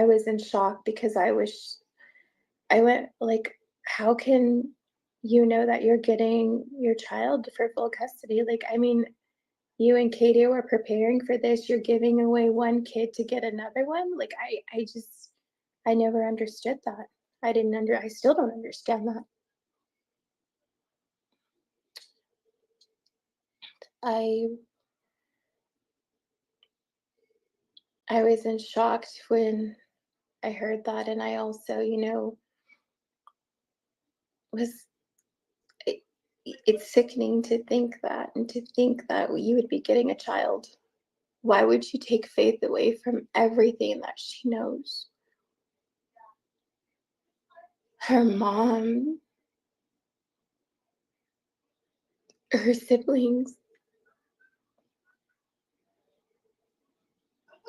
was in shock because I went like, how can you know that you're getting your child for full custody? Like, I mean, you and Katie were preparing for this. You're giving away one kid to get another one. Like, I never understood that. I still don't understand that. I was in shock when I heard that, and I also, you know, was it, it's sickening to think that, and to think that you would be getting a child. Why would you take Faith away from everything that she knows? Her mom, her siblings.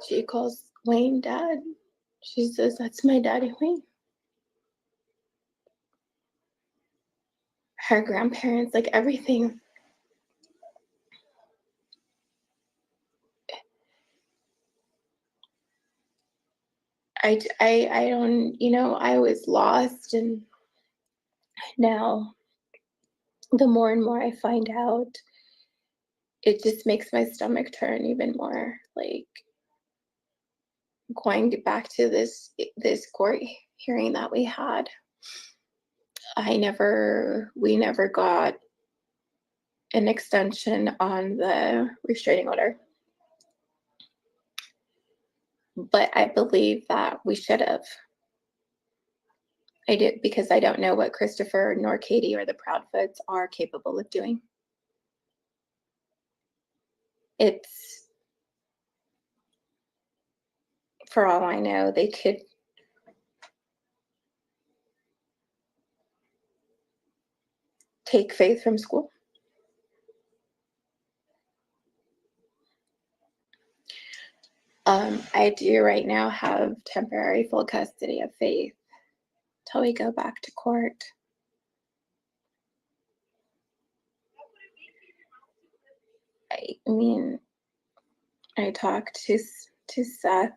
She calls Wayne dad. She says, "That's my daddy, Wayne." Her grandparents, like everything. I don't, you know, I was lost, and now the more and more I find out, it just makes my stomach turn even more. Like, going back to this court hearing that we had, we never got an extension on the restraining order. But I believe that we should have. I did, because I don't know what Christopher nor Katie or the Proudfoots are capable of doing. It's, for all I know, they could take Faith from school. I do right now have temporary full custody of Faith till we go back to court. I mean, I talked to Seth.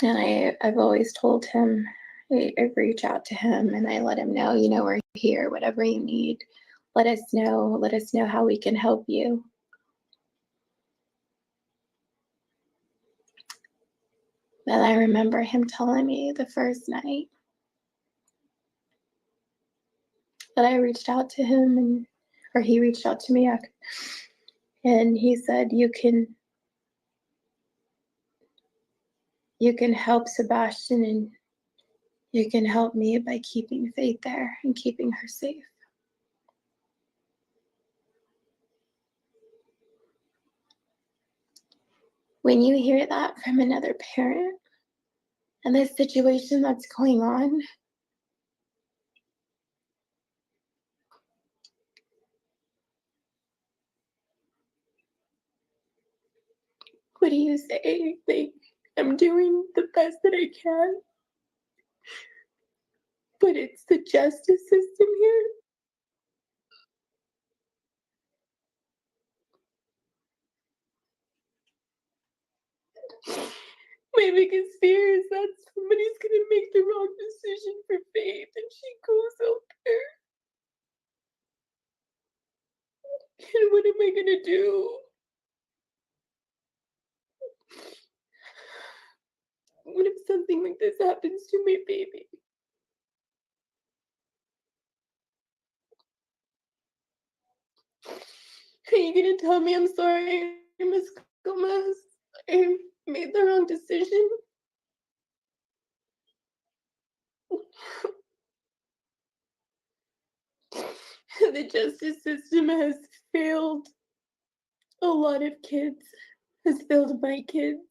And I've always told him, I reach out to him and I let him know, you know, we're here, whatever you need, let us know how we can help you. But I remember him telling me the first night that I reached out to him, or he reached out to me, and he said, you can help Sebastian, and you can help me by keeping Faith there and keeping her safe. When you hear that from another parent and the situation that's going on, what do you say? Like, I'm doing the best that I can, but it's the justice system here. My biggest fear is that somebody's gonna make the wrong decision for Faith and she goes out there. And what am I gonna do? What if something like this happens to my baby? Are you gonna tell me I'm sorry, Miss Gomez? I made the wrong decision? The justice system has failed a lot of kids, has failed my kids,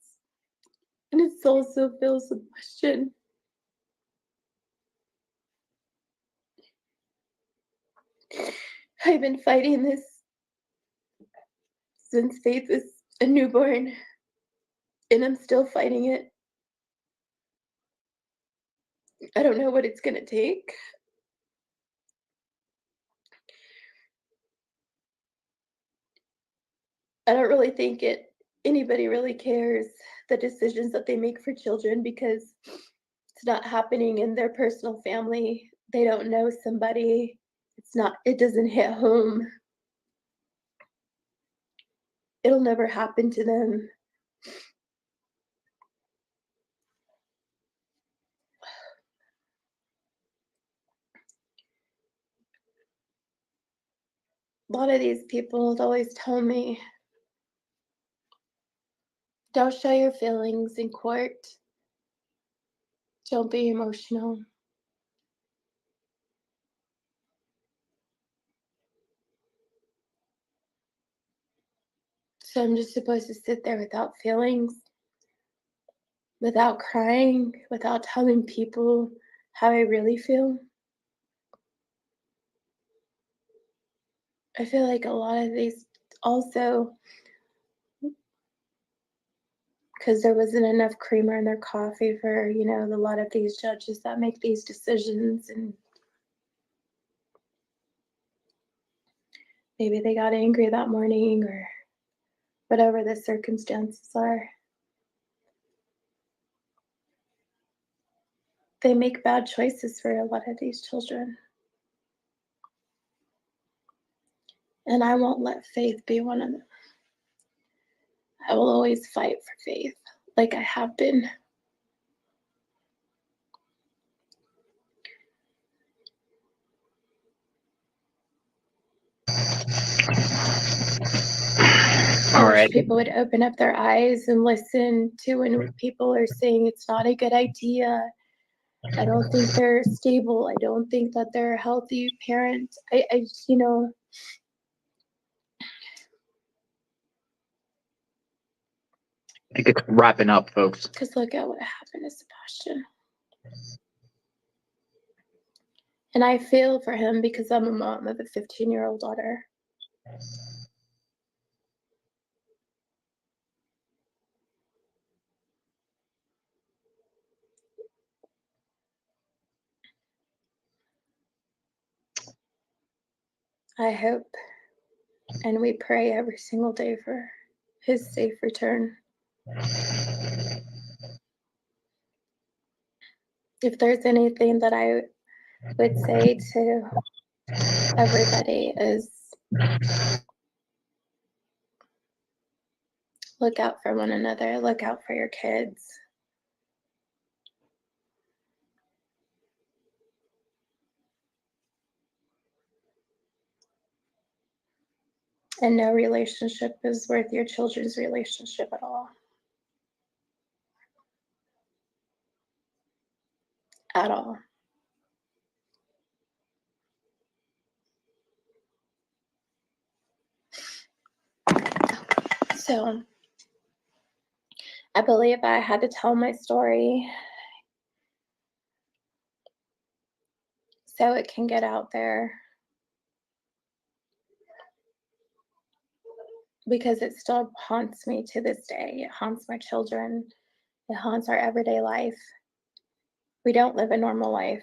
and it's also failed Sebastian. I've been fighting this since Faith was a newborn, and I'm still fighting it. I don't know what it's gonna take. I don't really think anybody really cares the decisions that they make for children, because it's not happening in their personal family. They don't know somebody. It doesn't hit home. It'll never happen to them. A lot of these people always tell me, Don't show your feelings in court. Don't be emotional. So I'm just supposed to sit there without feelings, without crying, without telling people how I really feel. I feel like a lot of these also, because there wasn't enough creamer in their coffee for, you know, a lot of these judges that make these decisions, and maybe they got angry that morning or whatever the circumstances are. They make bad choices for a lot of these children. And I won't let faith be one of them. I will always fight for faith, like I have been. All I wish right. people would open up their eyes and listen to when people are saying it's not a good idea. I don't think they're stable. I don't think that they're a healthy parent. I you know, I think it's wrapping up, folks. because look at what happened to Sebastian. And I feel for him because I'm a mom of a 15-year-old daughter. I hope and we pray every single day for his safe return. If there's anything that I would say to everybody is look out for one another, look out for your kids. And no relationship is worth your children's relationship at all. At all. So I believe I had to tell my story so it can get out there, because it still haunts me to this day. It haunts my children. It haunts our everyday life. We don't live a normal life.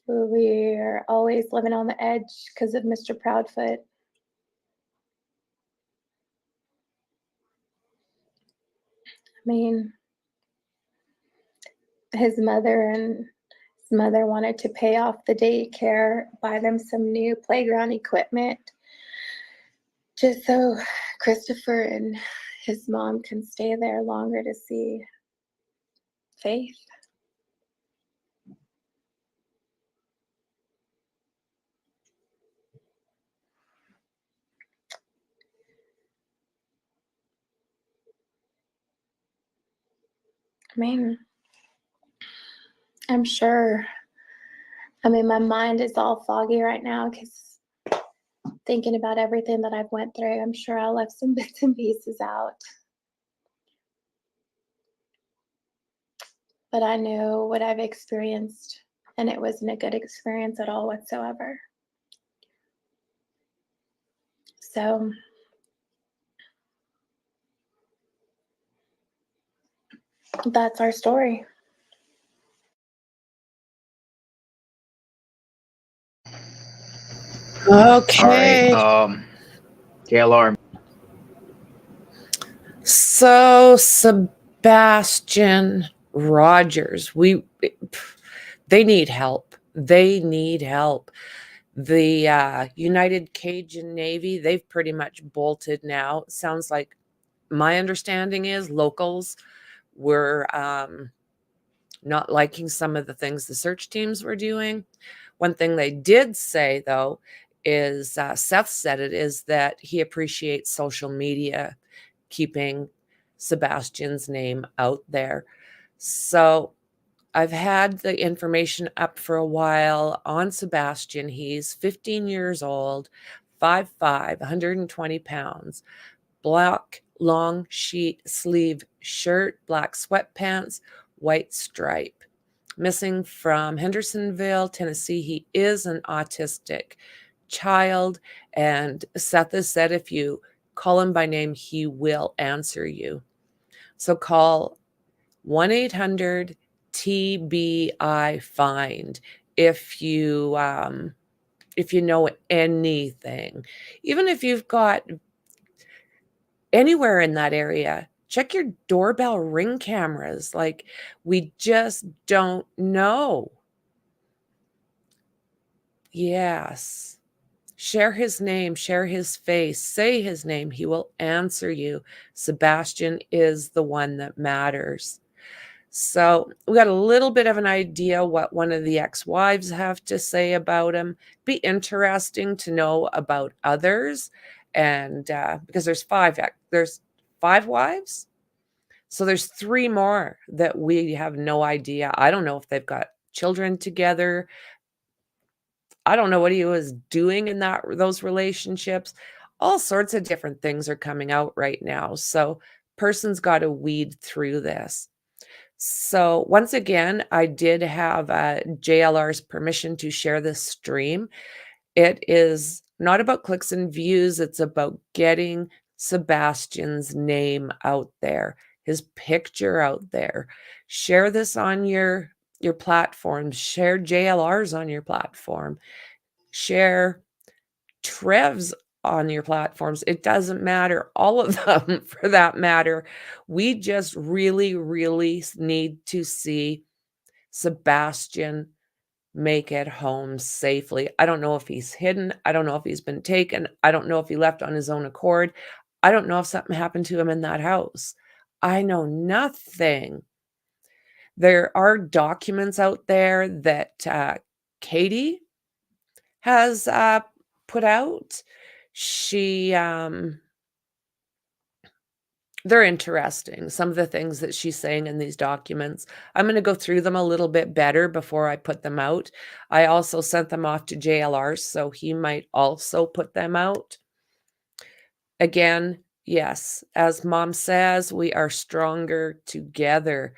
We're always living on the edge because of Mr. Proudfoot. I mean, his mother wanted to pay off the daycare, buy them some new playground equipment, just so Christopher and his mom can stay there longer to see Faith. I mean, I'm sure, I mean, my mind is all foggy right now because thinking about everything that I've went through, I'm sure I left some bits and pieces out. But I know what I've experienced, and it wasn't a good experience at all whatsoever. So that's our story. Okay. All right. JLR. So Sebastian Rogers, they need help. They need help. The United Cajun Navy, they've pretty much bolted now. Sounds like, my understanding is, locals were not liking some of the things the search teams were doing. One thing they did say, though, is, Seth said it, is that he appreciates social media keeping Sebastian's name out there. So I've had the information up for a while on Sebastian. He's 15 years old, 5'5", 120 pounds, black long sheet sleeve shirt, black sweatpants, white stripe. Missing from Hendersonville, Tennessee. He is an autistic child, and Seth has said if you call him by name, he will answer you. So call 1-800-TBI-FIND if you know anything. Even if you've got anywhere in that area, check your doorbell ring cameras. Like, we just don't know. Yes. Share his name, share his face, say his name. He will answer you. Sebastian is the one that matters. So we got a little bit of an idea what one of the ex-wives have to say about him. Be interesting to know about others, and because there's five wives, so there's 3 more that we have no idea. I don't know if they've got children together. I don't know what he was doing in those relationships. All sorts of different things are coming out right now. So person's got to weed through this. So once again, I did have JLR's permission to share this stream. It is not about clicks and views. It's about getting Sebastian's name out there, his picture out there. Share this on your platforms. Share JLR's on your platform. Share Trev's on your platforms. It doesn't matter. All of them, for that matter. We just really, really need to see Sebastian make it home safely. I don't know if he's hidden. I don't know if he's been taken. I don't know if he left on his own accord. I don't know if something happened to him in that house. I know nothing. There are documents out there that Katie has put out. They're interesting, some of the things that she's saying in these documents. I'm going to go through them a little bit better before I put them out. I also sent them off to JLR, so he might also put them out. Again, yes, as Mom says, we are stronger together.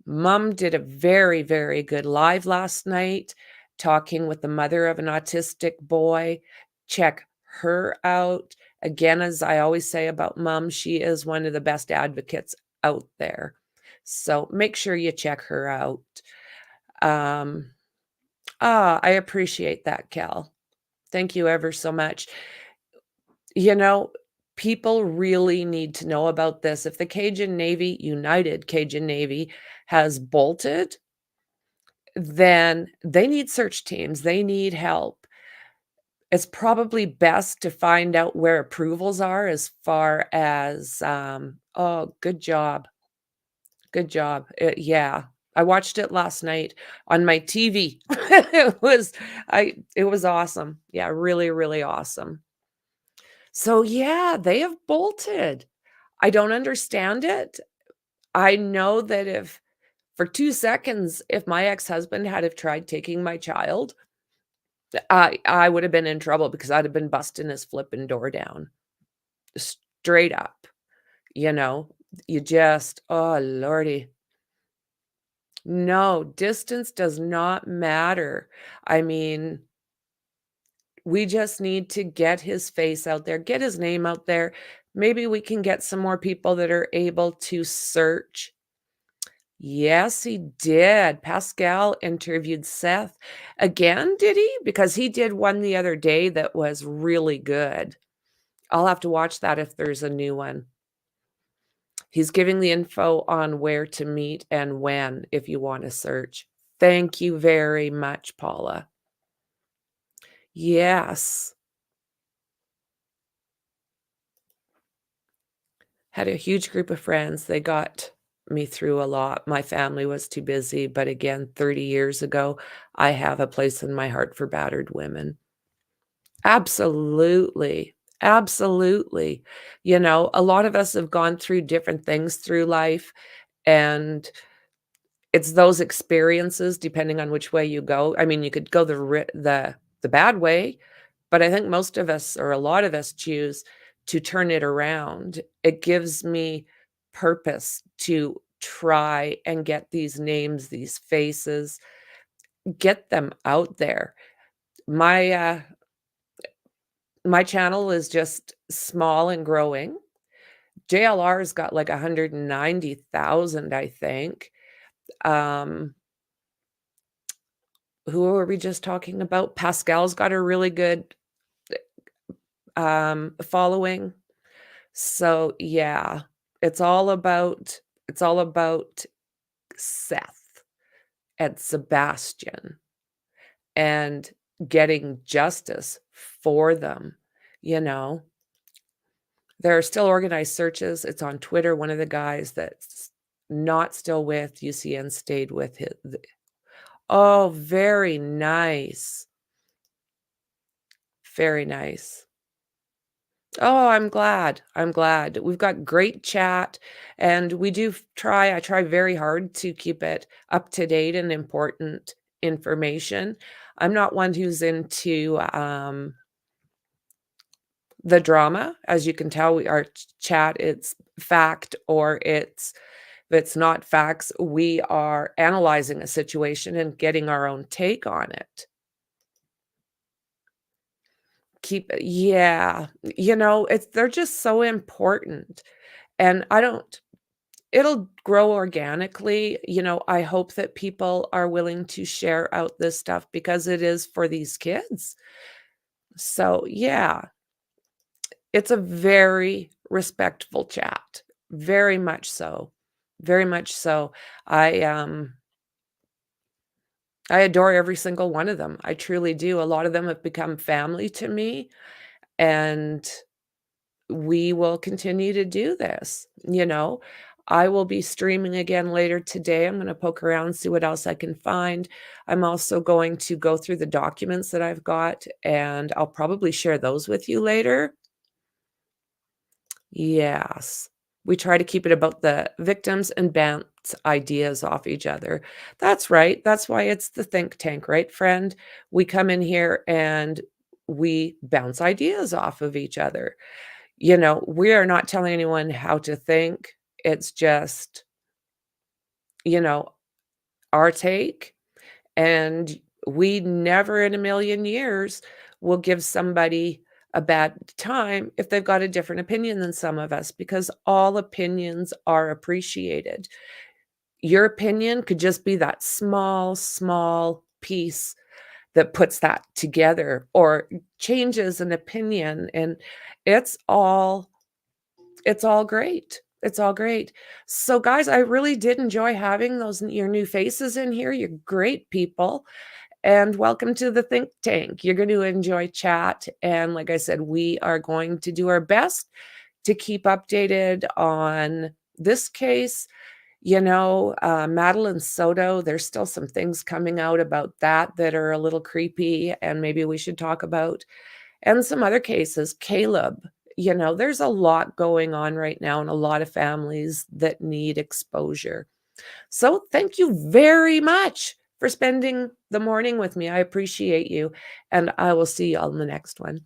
Mom did a very, very good live last night, talking with the mother of an autistic boy. Check her out. Again, as I always say about Mom, she is one of the best advocates out there. So make sure you check her out. I appreciate that, Cal. Thank you ever so much. You know, people really need to know about this. If the Cajun Navy, United Cajun Navy, has bolted, then they need search teams. They need help. It's probably best to find out where approvals are as far as, oh, good job. Good job. Yeah. I watched it last night on my TV. It was awesome. Yeah, really, really awesome. So yeah, they have bolted. I don't understand it. I know that if for 2 seconds, if my ex-husband had have tried taking my child, I would have been in trouble because I'd have been busting his flipping door down. Straight up. You know, you just, oh lordy. No, distance does not matter. I mean, we just need to get his face out there, get his name out there. Maybe we can get some more people that are able to search. Yes, he did. Pascal interviewed Seth again, did he? Because he did one the other day that was really good. I'll have to watch that if there's a new one. He's giving the info on where to meet and when if you want to search. Thank you very much, Paula. Yes. Had a huge group of friends. They got me through a lot. My family was too busy, but again, 30 years ago, I have a place in my heart for battered women. Absolutely. Absolutely. You know, a lot of us have gone through different things through life, and it's those experiences, depending on which way you go. I mean, you could go the bad way, but I think most of us, or a lot of us, choose to turn it around. It gives me purpose to try and get these names, these faces, get them out there. My my channel is just small and growing. JLR's got like 190,000, I think. Um, who were we just talking about? Pascal's got a really good following. So yeah, it's all about Seth and Sebastian and getting justice for them, you know. There are still organized searches. It's on Twitter. One of the guys that's not still with UCN stayed with his. Oh, very nice. Very nice. Oh, I'm glad. I'm glad. We've got great chat, and we do I try very hard to keep it up to date and important information. I'm not one who's into the drama. As you can tell, our chat, it's fact, or if it's not facts, we are analyzing a situation and getting our own take on it. Yeah, you know, they're just so important. And it'll grow organically. You know, I hope that people are willing to share out this stuff because it is for these kids. So, yeah, it's a very respectful chat. Very much so. Very much so. I adore every single one of them. I truly do. A lot of them have become family to me, and we will continue to do this. You know, I will be streaming again later today. I'm going to poke around, see what else I can find. I'm also going to go through the documents that I've got, and I'll probably share those with you later. Yes. We try to keep it about the victims and bounce ideas off each other. That's right. That's why it's the think tank, right, friend? We come in here and we bounce ideas off of each other. You know, we are not telling anyone how to think. It's just, you know, our take. And we never in a million years will give somebody a bad time if they've got a different opinion than some of us, because all opinions are appreciated. Your opinion could just be that small piece that puts that together or changes an opinion, and it's all great. It's all great. So guys, I really did enjoy having your new faces in here. You're great people. And welcome to the think tank. You're going to enjoy chat. And like I said, we are going to do our best to keep updated on this case. You know, Madeline Soto, there's still some things coming out about that are a little creepy, and maybe we should talk about. And some other cases, Caleb, you know, there's a lot going on right now and a lot of families that need exposure. So thank you very much for spending the morning with me. I appreciate you, and I will see you all in the next one.